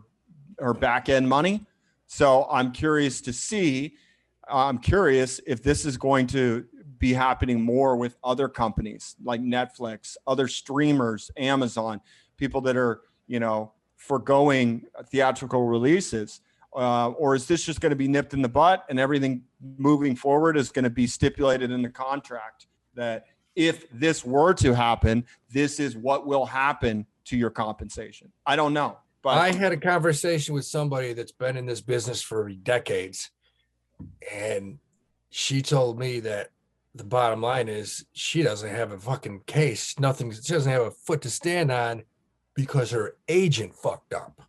[SPEAKER 1] back end money. So I'm curious if this is going to be happening more with other companies like Netflix, other streamers, Amazon, people that are, foregoing theatrical releases, or is this just going to be nipped in the butt, and everything moving forward is going to be stipulated in the contract that if this were to happen, this is what will happen to your compensation? I don't know. But
[SPEAKER 2] I had a conversation with somebody that's been in this business for decades, and she told me that the bottom line is she doesn't have a fucking case. She doesn't have a foot to stand on because her agent fucked up.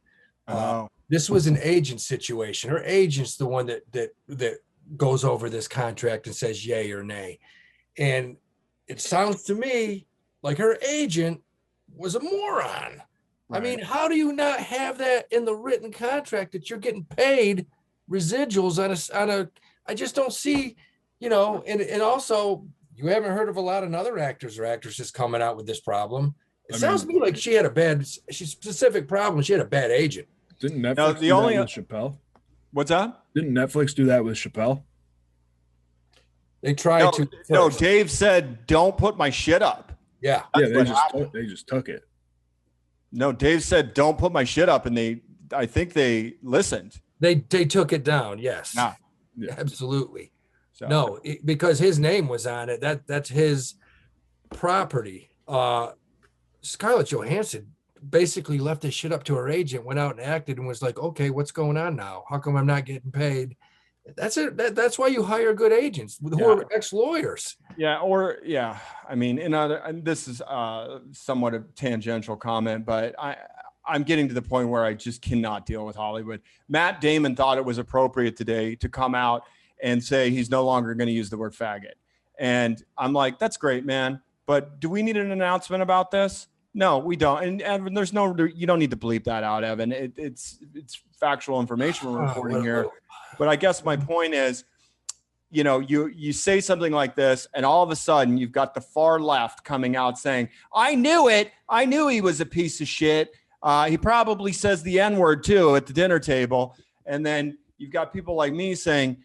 [SPEAKER 2] This was an agent situation. Her agent's the one that goes over this contract and says yay or nay. And it sounds to me like her agent was a moron. I mean, how do you not have that in the written contract that you're getting paid residuals on a I just don't see, and also you haven't heard of a lot of other actors or actresses coming out with this problem. It sounds to me like she had a specific problem. She had a bad agent.
[SPEAKER 5] Didn't Netflix do that with Chappelle?
[SPEAKER 1] What's that?
[SPEAKER 5] Didn't Netflix do that with Chappelle?
[SPEAKER 2] They tried to.
[SPEAKER 1] No, Dave said, "Don't put my shit up."
[SPEAKER 2] Yeah,
[SPEAKER 5] they just took it.
[SPEAKER 1] No, Dave said, "Don't put my shit up," and I think they listened.
[SPEAKER 2] They took it down. Yes,
[SPEAKER 5] Yeah.
[SPEAKER 2] Absolutely.
[SPEAKER 1] So.
[SPEAKER 2] No, because his name was on it. That's his property. Scarlett Johansson basically left his shit up to her agent, went out and acted, and was like, "Okay, what's going on now? How come I'm not getting paid?" That's it. That's why you hire good agents who are ex-lawyers.
[SPEAKER 1] I mean, and this is somewhat a tangential comment, but I'm getting to the point where I just cannot deal with Hollywood. Matt Damon thought it was appropriate today to come out and say he's no longer going to use the word faggot. And I'm like, that's great, man. But do we need an announcement about this? No, we don't. And there's you don't need to bleep that out, Evan. It's factual information we're reporting here. But I guess my point is, you say something like this, and all of a sudden you've got the far left coming out saying, I knew it. I knew he was a piece of shit. He probably says the N-word too at the dinner table. And then you've got people like me saying,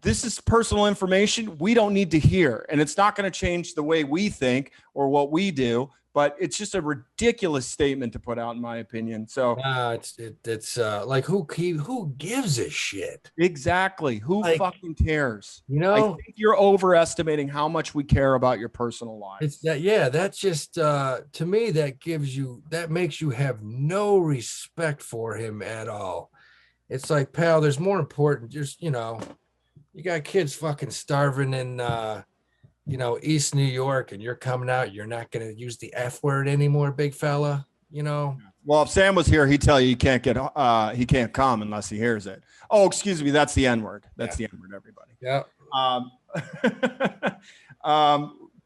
[SPEAKER 1] this is personal information we don't need to hear. And it's not going to change the way we think or what we do. But it's just a ridiculous statement to put out, in my opinion. So
[SPEAKER 2] it's like who gives a shit?
[SPEAKER 1] Exactly. Who fucking cares?
[SPEAKER 2] I
[SPEAKER 1] think you're overestimating how much we care about your personal lives.
[SPEAKER 2] That's just to me that makes you have no respect for him at all. It's like, pal, there's more important. Just you got kids fucking starving in East New York, and you're coming out, you're not going to use the F word anymore, big fella,
[SPEAKER 1] Well, if Sam was here, he'd tell you he can't come unless he hears it. Oh, excuse me. That's the N word. That's the N word, everybody.
[SPEAKER 2] Yeah.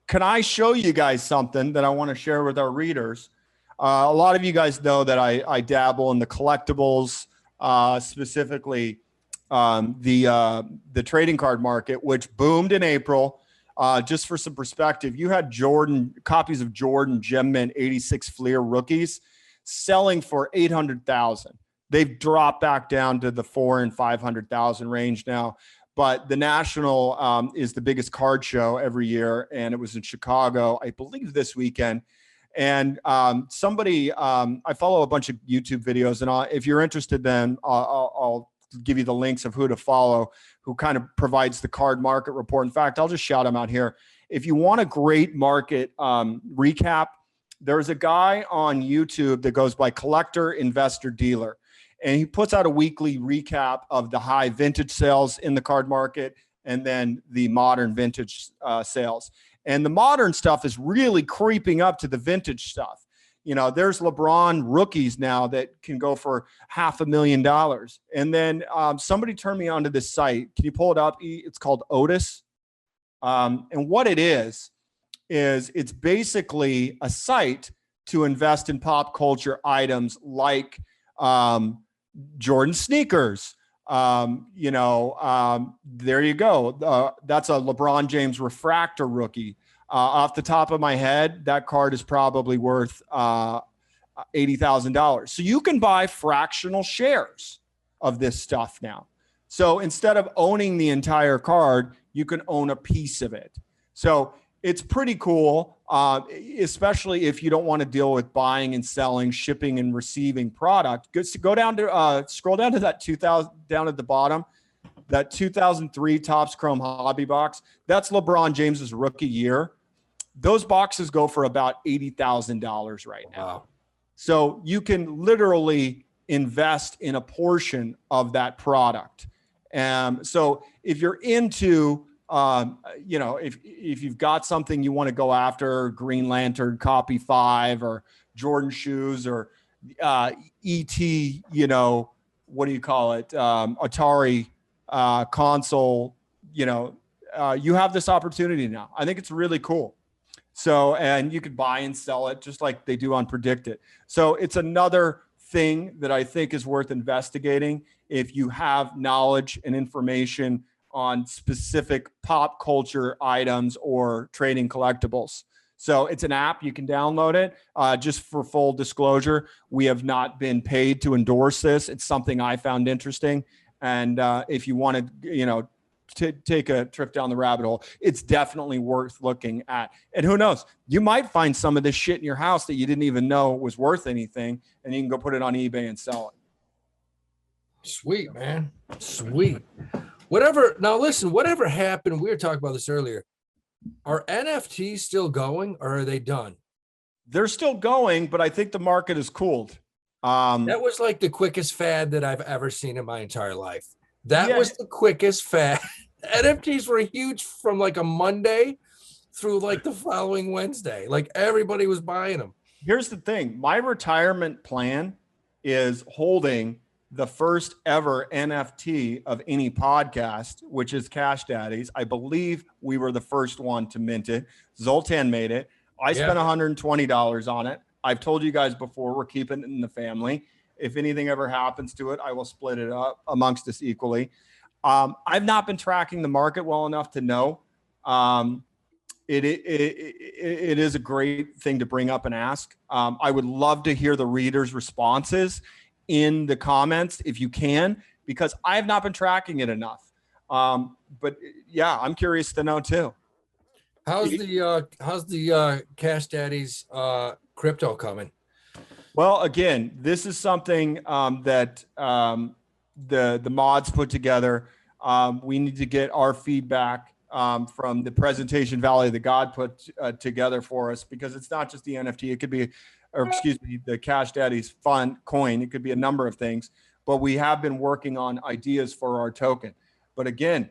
[SPEAKER 1] Can I show you guys something that I want to share with our readers? A lot of you guys know that I dabble in the collectibles, specifically the trading card market, which boomed in April. Just for some perspective, you had copies of Jordan Gem Mint 86 Fleer rookies selling for $800,000. They've dropped back down to the $400,000 and $500,000 range now. But the National is the biggest card show every year, and it was in Chicago, I believe, this weekend. And I follow a bunch of YouTube videos, and if you're interested, then I'll give you the links of who to follow, who kind of provides the card market report. In fact, I'll just shout him out here. If you want a great market recap, there's a guy on YouTube that goes by Collector Investor Dealer, and he puts out a weekly recap of the high vintage sales in the card market and then the modern vintage sales. And the modern stuff is really creeping up to the vintage stuff. There's LeBron rookies now that can go for $500,000. And then somebody turned me onto this site. Can you pull it up? It's called Otis. And what it is it's basically a site to invest in pop culture items like Jordan sneakers. There you go. That's a LeBron James refractor rookie. Off the top of my head, that card is probably worth $80,000. So you can buy fractional shares of this stuff now. So instead of owning the entire card, you can own a piece of it. So it's pretty cool, especially if you don't want to deal with buying and selling, shipping and receiving product. Go down to scroll down to that 2000 down at the bottom. That 2003 Topps Chrome Hobby box, that's LeBron James's rookie year. Those boxes go for about $80,000 right now.
[SPEAKER 2] Wow.
[SPEAKER 1] So you can literally invest in a portion of that product. So if you're into, if you've got something you want to go after, Green Lantern Copy 5 or Jordan shoes or ET, what do you call it? Atari console, you have this opportunity now. I think it's really cool. So, and you could buy and sell it just like they do on Predict It. So it's another thing that I think is worth investigating if you have knowledge and information on specific pop culture items or trading collectibles. So it's an app. You can download it. Just for full disclosure, we have not been paid to endorse this. It's something I found interesting. And if you want to, to take a trip down the rabbit hole, it's definitely worth looking at. And who knows, you might find some of this shit in your house that you didn't even know was worth anything, and you can go put it on eBay and sell it.
[SPEAKER 2] Sweet, man. Sweet. Whatever happened, we were talking about this earlier. Are NFTs still going, or are they done?
[SPEAKER 1] They're still going, but I think the market has cooled.
[SPEAKER 2] That was like the quickest fad that I've ever seen in my entire life. That was the quickest fad. NFTs were huge from like a Monday through like the following Wednesday. Like everybody was buying them.
[SPEAKER 1] Here's the thing. My retirement plan is holding the first ever NFT of any podcast, which is Cash Daddies. I believe we were the first one to mint it. Zoltan made it. I spent $120 on it. I've told you guys before, we're keeping it in the family. If anything ever happens to it, I will split it up amongst us equally. I've not been tracking the market well enough to know. It is a great thing to bring up and ask. I would love to hear the readers' responses in the comments if you can, because I have not been tracking it enough. But yeah, I'm curious to know too.
[SPEAKER 2] How's the Cash Daddies crypto coming?
[SPEAKER 1] Well, again, this is something that the mods put together. We need to get our feedback from the presentation Valley of the God put together for us, because it's not just the NFT. It could be, the Cash Daddies fund coin. It could be a number of things, but we have been working on ideas for our token. But again,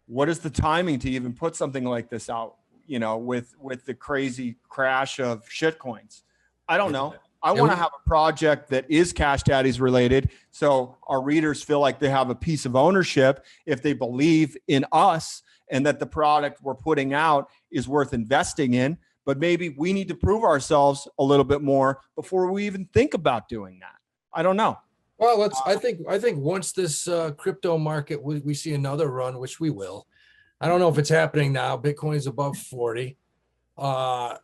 [SPEAKER 1] what is the timing to even put something like this out, with the crazy crash of shit coins? I don't know. I want to have a project that is Cash Daddies related, so our readers feel like they have a piece of ownership if they believe in us and that the product we're putting out is worth investing in. But maybe we need to prove ourselves a little bit more before we even think about doing that. I don't know.
[SPEAKER 2] Well, I think once this crypto market, we see another run, which we will. I don't know if it's happening now. Bitcoin's above 40. But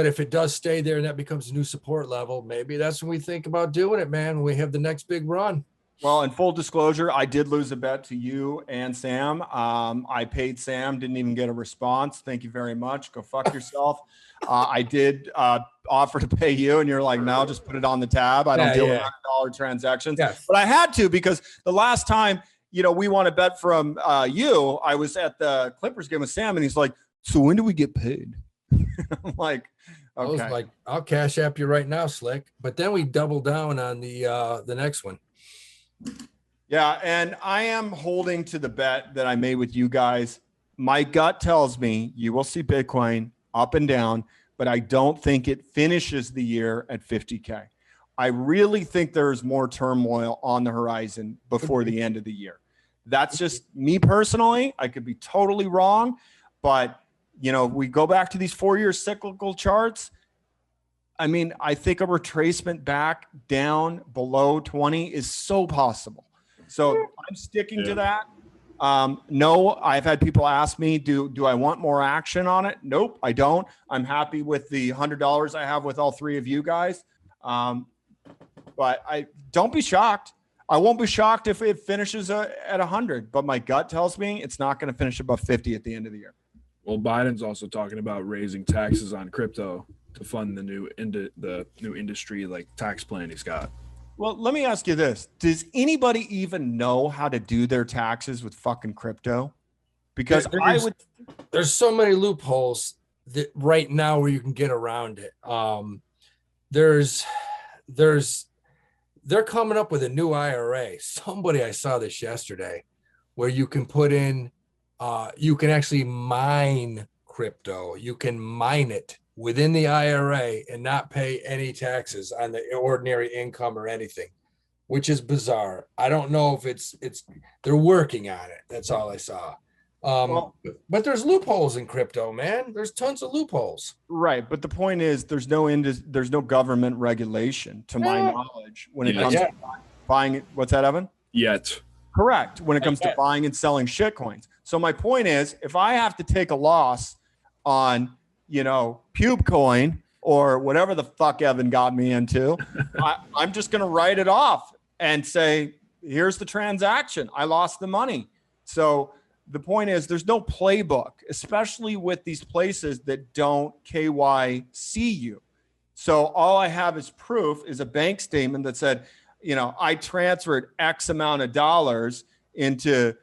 [SPEAKER 2] if it does stay there and that becomes a new support level, maybe that's when we think about doing it, man. We have the next big run.
[SPEAKER 1] Well, in full disclosure, I did lose a bet to you and Sam. I paid Sam, didn't even get a response. Thank you very much. Go fuck yourself. I did offer to pay you, and you're like, no, just put it on the tab. I don't deal with $100 transactions.
[SPEAKER 2] Yes.
[SPEAKER 1] But I had to, because the last time, we won a bet from you, I was at the Clippers game with Sam, and he's like, so when do we get paid? I'm like, okay. I was
[SPEAKER 2] like, I'll cash app you right now, Slick. But then we double down on the next one.
[SPEAKER 1] Yeah, and I am holding to the bet that I made with you guys. My gut tells me you will see Bitcoin up and down, but I don't think it finishes the year at 50K. I really think there's more turmoil on the horizon before the end of the year. That's just me personally. I could be totally wrong, but we go back to these 4-year cyclical charts. I mean, I think a retracement back down below 20 is so possible. So I'm sticking to that. No, I've had people ask me, do I want more action on it? Nope, I don't. I'm happy with the $100 I have with all three of you guys. But I don't be shocked. I won't be shocked if it finishes at 100, but my gut tells me it's not going to finish above 50 at the end of the year.
[SPEAKER 5] Well, Biden's also talking about raising taxes on crypto to fund the new industry like tax plan he's got.
[SPEAKER 1] Well, let me ask you this. Does anybody even know how to do their taxes with fucking crypto? Because
[SPEAKER 2] there's so many loopholes that right now where you can get around it. They're coming up with a new IRA. I saw this yesterday, where you can put in, you can actually mine crypto. You can mine it within the IRA and not pay any taxes on the ordinary income or anything. which is bizarre. I don't know if it's they're working on it. That's all I saw.
[SPEAKER 1] Well-
[SPEAKER 2] But there's loopholes in crypto, man. There's tons of loopholes.
[SPEAKER 1] Right, but the point is, there's no government regulation, to my
[SPEAKER 2] Yeah.
[SPEAKER 1] knowledge, when it
[SPEAKER 5] Yeah.
[SPEAKER 1] comes
[SPEAKER 2] Yeah.
[SPEAKER 1] to buying. What's that, Evan?
[SPEAKER 5] Yet.
[SPEAKER 1] Correct. When it comes to
[SPEAKER 2] Yeah.
[SPEAKER 1] buying and selling shit coins. So my point is, if I have to take a loss on, pube coin or whatever the fuck Evan got me into, I'm just going to write it off and say, here's the transaction. I lost the money. So the point is, there's no playbook, especially with these places that don't KYC you. So all I have as proof is a bank statement that said, I transferred X amount of dollars into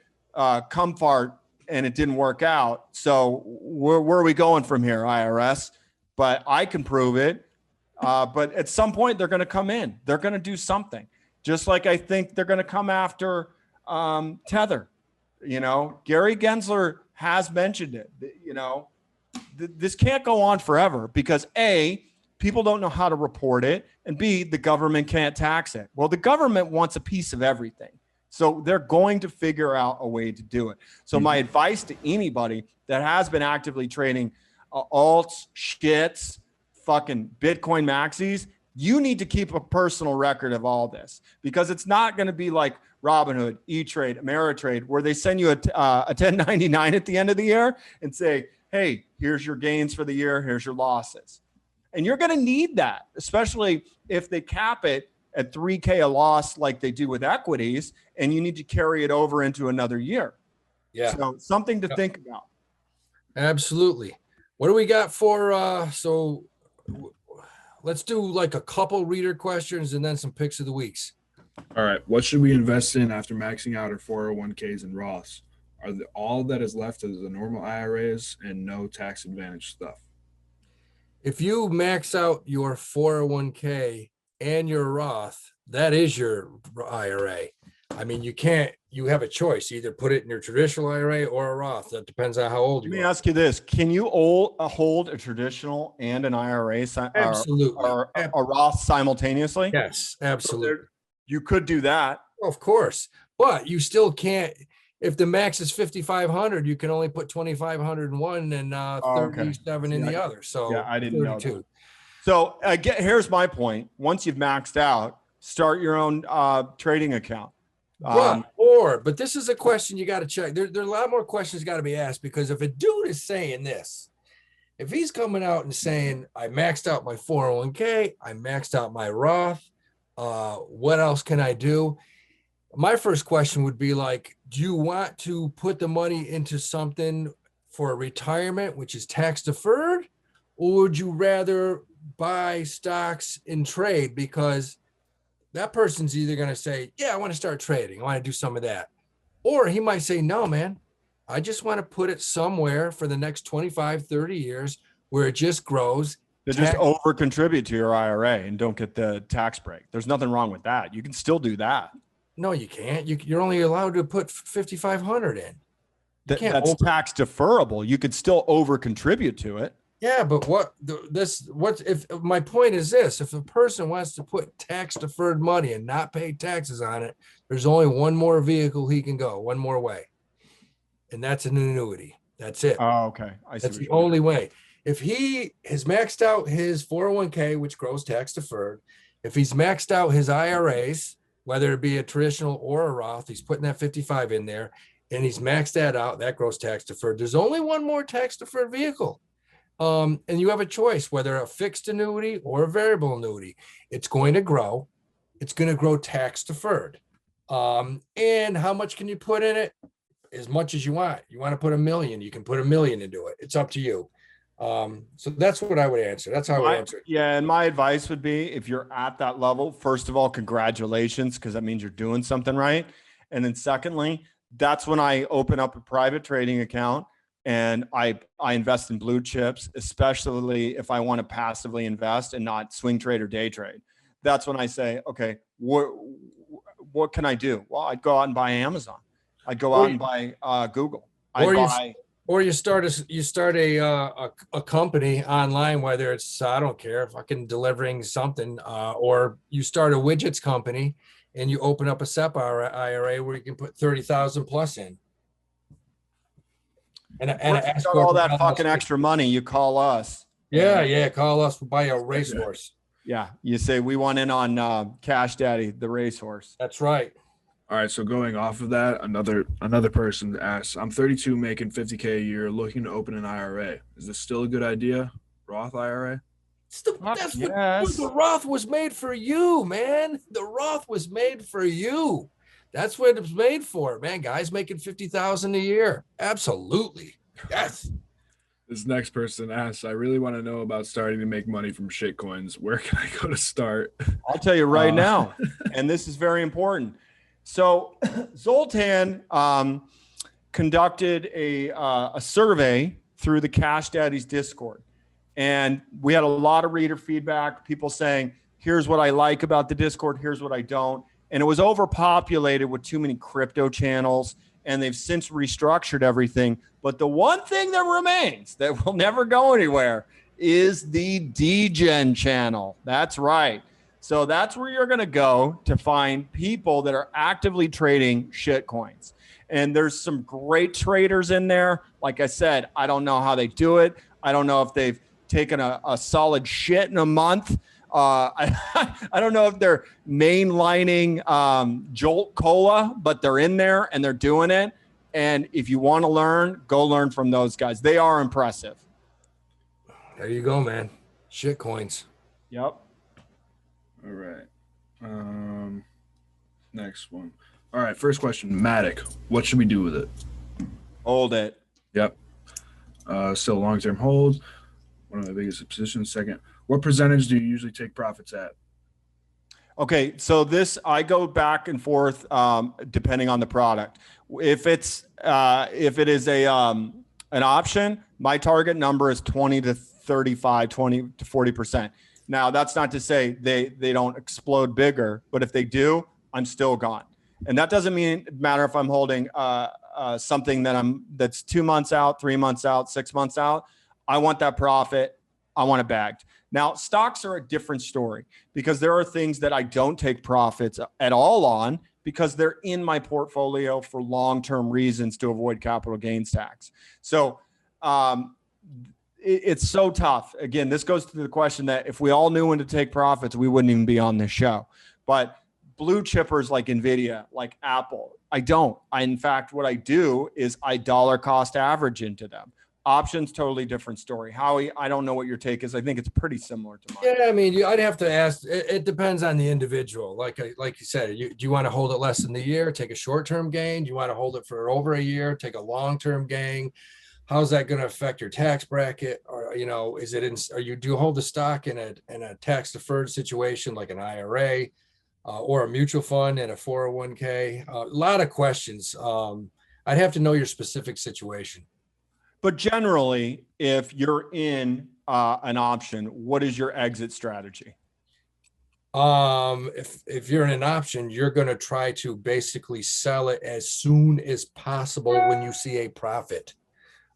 [SPEAKER 1] Comfort and it didn't work out. So where are we going from here, IRS? But I can prove it. But at some point, they're going to come in. They're going to do something. Just like I think they're going to come after Tether. Gary Gensler has mentioned it. This can't go on forever because A, people don't know how to report it, and B, the government can't tax it. Well, the government wants a piece of everything. So they're going to figure out a way to do it. So my advice to anybody that has been actively trading alts, shits, fucking Bitcoin maxis, you need to keep a personal record of all this, because it's not going to be like Robinhood, E-Trade, Ameritrade, where they send you a 1099 at the end of the year and say, hey, here's your gains for the year, here's your losses. And you're going to need that, especially if they cap it at 3K a loss like they do with equities, and you need to carry it over into another year.
[SPEAKER 2] Yeah.
[SPEAKER 1] So something to think about.
[SPEAKER 2] Absolutely. What do we got for let's do like a couple reader questions and then some picks of the weeks.
[SPEAKER 5] All right. What should we invest in after maxing out our 401ks and Roths? All that is left is the normal IRAs and no tax advantage stuff?
[SPEAKER 2] If you max out your 401k and your Roth, that is your IRA. I mean, you have a choice, either put it in your traditional IRA or a Roth. That depends on how old
[SPEAKER 1] Let
[SPEAKER 2] you
[SPEAKER 1] me
[SPEAKER 2] are.
[SPEAKER 1] ask you this. Can you hold a traditional and an IRA
[SPEAKER 2] Absolutely.
[SPEAKER 1] or a Roth simultaneously?
[SPEAKER 2] Yes, absolutely.
[SPEAKER 1] You could do that.
[SPEAKER 2] Of course, but you still can't. If the max is 5,500, you can only put 2,500 in one and
[SPEAKER 1] okay.
[SPEAKER 2] 37 in the other. So
[SPEAKER 1] Yeah, I didn't know
[SPEAKER 2] 32.
[SPEAKER 1] that. So again, here's my point. Once you've maxed out, start your own trading account.
[SPEAKER 2] But this is a question you got to check. There are a lot more questions got to be asked, because if a dude is saying this, if he's coming out and saying, I maxed out my 401k, I maxed out my Roth, what else can I do? My first question would be like, do you want to put the money into something for retirement, which is tax deferred, or would you rather buy stocks and trade? Because that person's either going to say, yeah, I want to start trading, I want to do some of that. Or he might say, no, man, I just want to put it somewhere for the next 25, 30 years where it just grows.
[SPEAKER 1] They just over contribute to your IRA and don't get the tax break. There's nothing wrong with that. You can still do that.
[SPEAKER 2] No, you can't. You're only allowed to put 5,500 in.
[SPEAKER 1] That's tax deferrable. You could still over contribute to it.
[SPEAKER 2] Yeah, but if my point is this, if a person wants to put tax deferred money and not pay taxes on it, there's only one more vehicle he can go, one more way. And that's an annuity. That's it.
[SPEAKER 1] Oh, okay. I see.
[SPEAKER 2] That's the only way. If he has maxed out his 401k, which grows tax deferred, if he's maxed out his IRAs, whether it be a traditional or a Roth, he's putting that 55 in there and he's maxed that out, that grows tax deferred. There's only one more tax deferred vehicle. And you have a choice, whether a fixed annuity or a variable annuity. It's going to grow. It's going to grow tax deferred. And how much can you put in it? As much as you want. You want to put $1 million, you can put $1 million into it. It's up to you. So that's what I would answer. That's how I would answer it.
[SPEAKER 1] Yeah. And my advice would be, if you're at that level, first of all, congratulations, because that means you're doing something right. And then secondly, that's when I open up a private trading account and I invest in blue chips, especially if I want to passively invest and not swing trade or day trade. That's when I say, okay, what can I do? Well, I'd go out and buy Amazon. I'd go out and buy Google.
[SPEAKER 2] Or you start a company online, whether it's, I don't care, fucking delivering something, or you start a widgets company and you open up a SEP IRA where you can put 30,000 plus in. And
[SPEAKER 1] Once you got all that fucking extra money, you call us.
[SPEAKER 2] Yeah. Call us. We'll buy a racehorse.
[SPEAKER 1] Yeah. You say we want in on Cash Daddy, the racehorse.
[SPEAKER 2] That's right.
[SPEAKER 5] All right, so going off of that, another person asks, I'm 32, making 50K a year, looking to open an IRA. Is this still a good idea? Roth IRA?
[SPEAKER 2] The Roth was made for you, man. The Roth was made for you. That's what it's made for, man. Guys making 50,000 a year. Absolutely. Yes.
[SPEAKER 5] This next person asks, I really want to know about starting to make money from shit coins. Where can I go to start?
[SPEAKER 1] I'll tell you right now, and this is very important. So Zoltan conducted a survey through the Cash Daddies Discord. And we had a lot of reader feedback, people saying, here's what I like about the Discord, here's what I don't. And it was overpopulated with too many crypto channels, and they've since restructured everything. But the one thing that remains that will never go anywhere is the DGen channel. That's right. So that's where you're going to go to find people that are actively trading shit coins. And there's some great traders in there. Like I said, I don't know how they do it. I don't know if they've taken a solid shit in a month. I don't know if they're mainlining Jolt Cola, but they're in there and they're doing it. And if you want to learn, go learn from those guys. They are impressive.
[SPEAKER 2] There you go, man. Shit coins.
[SPEAKER 1] Yep.
[SPEAKER 5] All right. Next one. All right. First question. Matic. What should we do with it?
[SPEAKER 1] Hold it.
[SPEAKER 5] Yep. Still long-term hold. One of the biggest positions. Second, what percentage do you usually take profits at?
[SPEAKER 1] Okay. So I go back and forth depending on the product. If it is an option, my target number is 20 to 35, 20 to 40%. Now, that's not to say they don't explode bigger, but if they do, I'm still gone. And that doesn't matter if I'm holding something that's 2 months out, 3 months out, 6 months out. I want that profit. I want it bagged. Now, stocks are a different story because there are things that I don't take profits at all on because they're in my portfolio for long-term reasons to avoid capital gains tax. So, it's so tough. Again, this goes to the question that if we all knew when to take profits, we wouldn't even be on this show. But blue chippers like NVIDIA, like Apple, I don't. In fact, what I do is I dollar cost average into them. Options, totally different story. Howie, I don't know what your take is. I think it's pretty similar to mine.
[SPEAKER 2] Yeah, I mean, I'd have to ask. It depends on the individual. Like you said, do you want to hold it less than the year, take a short-term gain? Do you want to hold it for over a year, take a long-term gain? How's that going to affect your tax bracket? Or, is it do you hold the stock in a tax deferred situation like an IRA or a mutual fund and a 401k? A lot of questions. I'd have to know your specific situation.
[SPEAKER 1] But generally, if you're in an option, what is your exit strategy?
[SPEAKER 2] If you're in an option, you're going to try to basically sell it as soon as possible when you see a profit.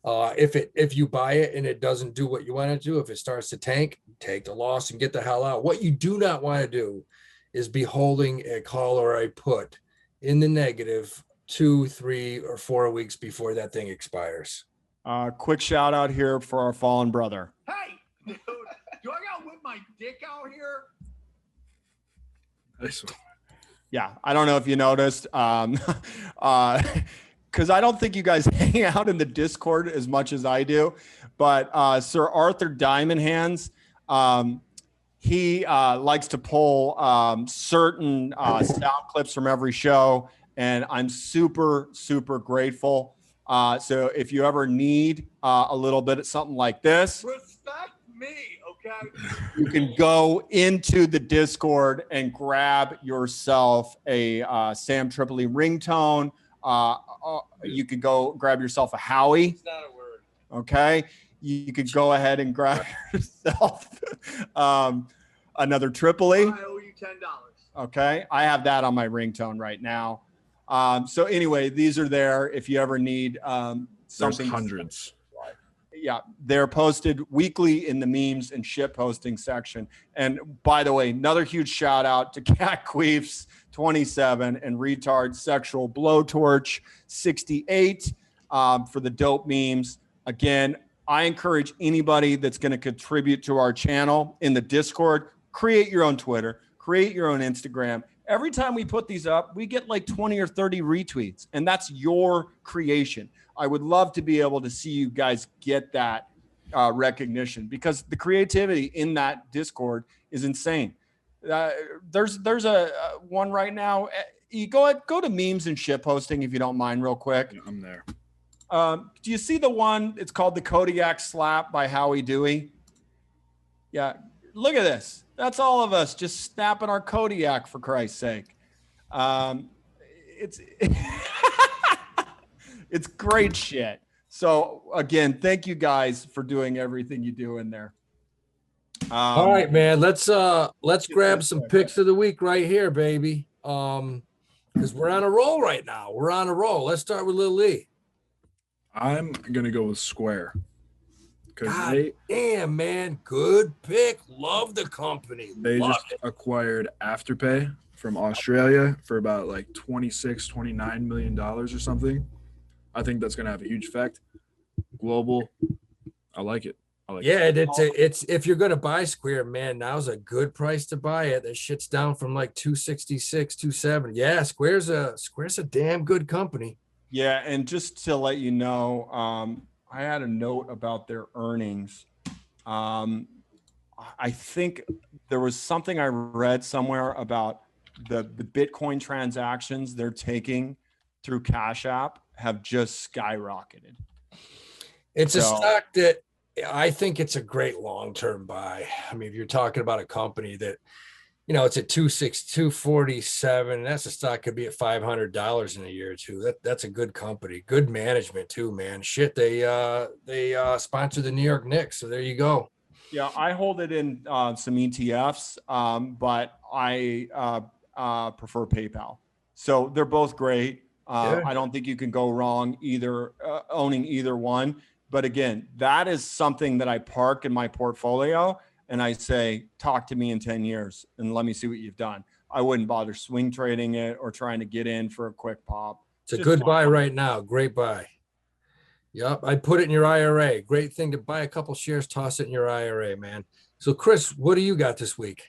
[SPEAKER 2] If you buy it and it doesn't do what you want it to do, if it starts to tank, take the loss and get the hell out. What you do not want to do is be holding a call or a put in the negative 2, 3, or 4 weeks before that thing expires.
[SPEAKER 1] Quick shout out here for our fallen brother.
[SPEAKER 6] Hey, dude, do I gotta whip my dick out here?
[SPEAKER 1] Yeah, I don't know if you noticed. Because I don't think you guys hang out in the Discord as much as I do. But Sir Arthur Diamond Hands, he likes to pull certain sound clips from every show. And I'm super, super grateful. So if you ever need a little bit of something like this,
[SPEAKER 6] Respect me, okay?
[SPEAKER 1] you can go into the Discord and grab yourself a Sam Tripoli ringtone. You could go grab yourself a Howie.
[SPEAKER 6] It's not a word.
[SPEAKER 1] Okay. You could go ahead and grab yourself another Tripoli.
[SPEAKER 6] I owe you $10.
[SPEAKER 1] Okay. I have that on my ringtone right now. So anyway, these are there if you ever need something.
[SPEAKER 5] There's hundreds.
[SPEAKER 1] Yeah, they're posted weekly in the memes and shit posting section. And by the way, another huge shout out to Cat Queefs 27, and retard sexual blowtorch 68 for the dope memes. Again, I encourage anybody that's going to contribute to our channel in the Discord, create your own Twitter, create your own Instagram. Every time we put these up, we get like 20 or 30 retweets, and that's your creation. I would love to be able to see you guys get that recognition, because the creativity in that Discord is insane. There's a one right now. You go to memes and ship posting if you don't mind, real quick.
[SPEAKER 5] Yeah, I'm there.
[SPEAKER 1] Do you see the one? It's called the Kodiak Slap by Howie Dewey. Yeah, look at this. That's all of us just snapping our Kodiak, for Christ's sake. It's it's great shit. So again, thank you guys for doing everything you do in there.
[SPEAKER 2] All right, man. Let's grab some picks of the week right here, baby. Because we're on a roll right now. We're on a roll. Let's start with Lil Lee.
[SPEAKER 5] I'm gonna go with Square.
[SPEAKER 2] God damn, man. Good pick. Love the company.
[SPEAKER 5] They
[SPEAKER 2] Love
[SPEAKER 5] just acquired Afterpay from Australia for about like $29 million or something. I think that's gonna have a huge effect. Global. I like it.
[SPEAKER 2] Yeah, it's if you're gonna buy Square, man, now's a good price to buy it. That shit's down from like 266, 270. Yeah, Square's a damn good company.
[SPEAKER 1] Yeah, and just to let you know, I had a note about their earnings. I think there was something I read somewhere about the Bitcoin transactions they're taking through Cash App have just skyrocketed.
[SPEAKER 2] It's a stock that I think it's a great long-term buy. I mean, if you're talking about a company that, you know, it's at 247, that's a stock could be at $500 in a year or two. That's a good company, good management too, man. Shit, they sponsor the New York Knicks, so there you go.
[SPEAKER 1] Yeah, I hold it in some ETFs, but I prefer PayPal. So they're both great.
[SPEAKER 2] Yeah.
[SPEAKER 1] I don't think you can go wrong either owning either one. But again, that is something that I park in my portfolio and I say, talk to me in 10 years and let me see what you've done. I wouldn't bother swing trading it or trying to get in for a quick pop.
[SPEAKER 2] It's a good buy right now. Great buy. Yep. I'd put it in your IRA. Great thing to buy a couple shares, toss it in your IRA, man. So Chris, what do you got this week?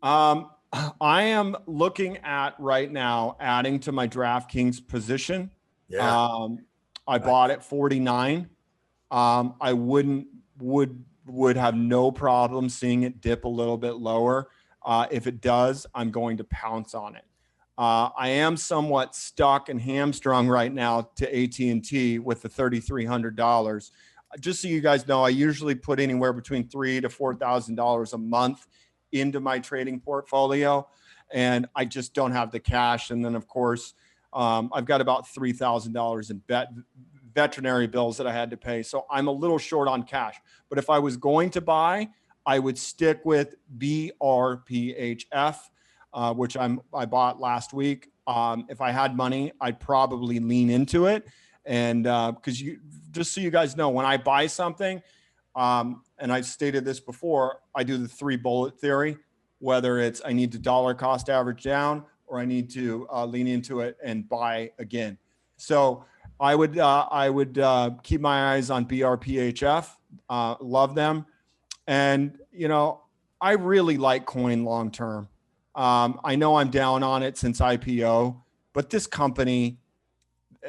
[SPEAKER 1] I am looking at right now adding to my DraftKings position.
[SPEAKER 2] Yeah.
[SPEAKER 1] I bought at 49. I would have no problem seeing it dip a little bit lower. If it does, I'm going to pounce on it. I am somewhat stuck and hamstrung right now to AT&T with the $3,300. Just so you guys know, I usually put anywhere between $3,000 to $4,000 a month into my trading portfolio, and I just don't have the cash. And then, of course, I've got about $3,000 in veterinary bills that I had to pay. So I'm a little short on cash. But if I was going to buy, I would stick with BRPHF, which I bought last week. If I had money, I'd probably lean into it. And because just so you guys know, when I buy something, and I've stated this before, I do the 3 bullet theory, whether it's I need to dollar cost average down or I need to lean into it and buy again. So I would keep my eyes on BRPHF. Love them. And, you know, I really like coin long term. I know I'm down on it since IPO, but this company,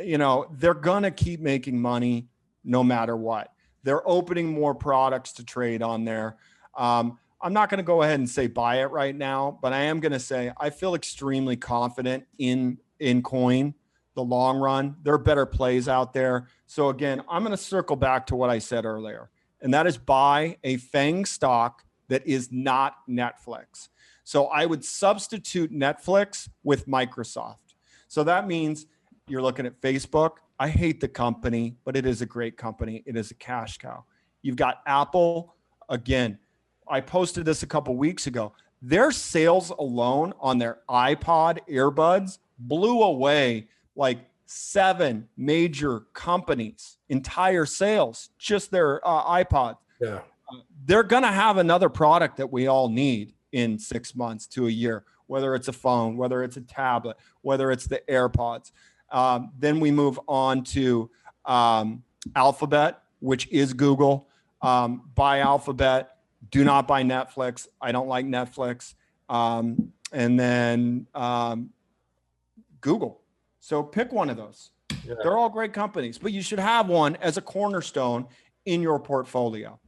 [SPEAKER 1] you know, they're going to keep making money no matter what. They're opening more products to trade on there. I'm not going to go ahead and say buy it right now, but I am going to say I feel extremely confident in coin. The long run, there are better plays out there. So again, I'm going to circle back to what I said earlier, and that is buy a FAANG stock that is not Netflix. So I would substitute Netflix with Microsoft. So that means you're looking at Facebook. I hate the company, but it is a great company. It is a cash cow. You've got Apple. Again, I posted this a couple weeks ago. Their sales alone on their iPod earbuds blew away like 7 major companies' entire sales, just their iPod.
[SPEAKER 2] Yeah.
[SPEAKER 1] They're going to have another product that we all need in 6 months to a year. whether it's a phone, whether it's a tablet, whether it's the AirPods. Then we move on to Alphabet, which is Google. Buy Alphabet. Do not buy Netflix. I don't like Netflix. And then Google. So pick one of those.
[SPEAKER 2] Yeah.
[SPEAKER 1] They're all great companies, but you should have one as a cornerstone in your portfolio.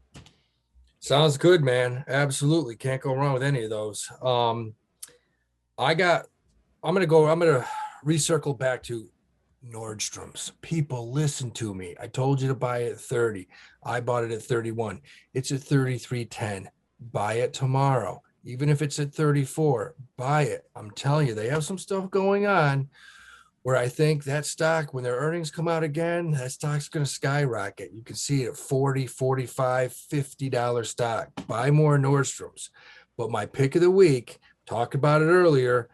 [SPEAKER 2] Sounds good, man. Absolutely. Can't go wrong with any of those. I'm going to recircle back to Nordstrom's. People, listen to me. I told you to buy it at 30. I bought it at 31. It's at 33.10. Buy it tomorrow. Even if it's at 34, buy it. I'm telling you, they have some stuff going on where I think that stock, when their earnings come out again, that stock's going to skyrocket. You can see it at 40, 45, $50 stock. Buy more Nordstrom's. But my pick of the week, talked about it earlier,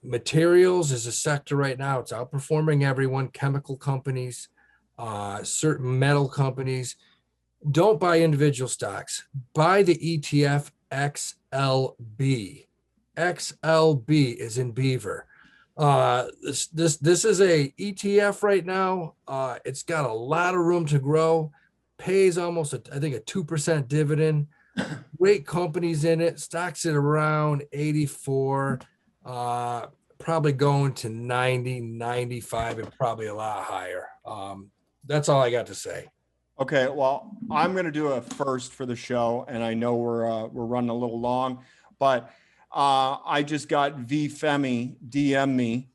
[SPEAKER 2] materials is a sector right now. It's outperforming everyone, chemical companies, certain metal companies. Don't buy individual stocks. Buy the ETF XLB. XLB is in Beaver. This is a ETF right now. It's got a lot of room to grow. Pays almost I think a 2% dividend. Great companies in it. Stocks at around 84. Probably going to 90, 95, and probably a lot higher. That's all I got to say.
[SPEAKER 1] Okay, well, I'm going to do a first for the show, and I know we're running a little long, but I just got V Femi DM me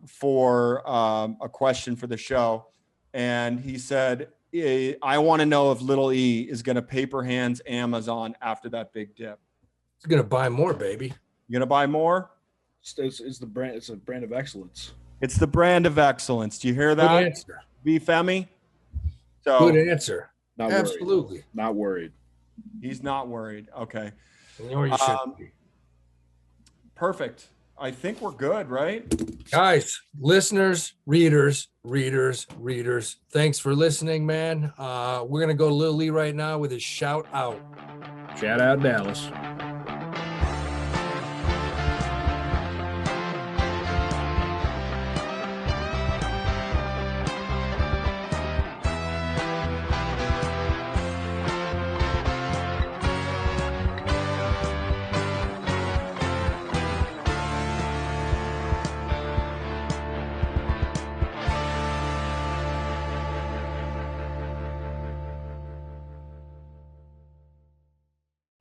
[SPEAKER 1] for a question for the show, and he said, I want to know if Little E is going to paper hands Amazon after that big dip.
[SPEAKER 2] It's gonna buy more, baby.
[SPEAKER 1] You going to buy more?
[SPEAKER 5] It's the brand. It's a brand of excellence.
[SPEAKER 1] It's the brand of excellence. Do you hear
[SPEAKER 2] Good
[SPEAKER 1] that,
[SPEAKER 2] answer.
[SPEAKER 1] V Femi? So
[SPEAKER 2] Good answer.
[SPEAKER 5] Not
[SPEAKER 2] Absolutely.
[SPEAKER 5] worried. Not worried.
[SPEAKER 1] he's not worried. Okay.
[SPEAKER 2] Or you should be.
[SPEAKER 1] Perfect. I think we're good, right?
[SPEAKER 2] Guys, listeners, readers, thanks for listening, man. We're gonna go to Lil Lee right now with his shout out.
[SPEAKER 5] Shout out Dallas.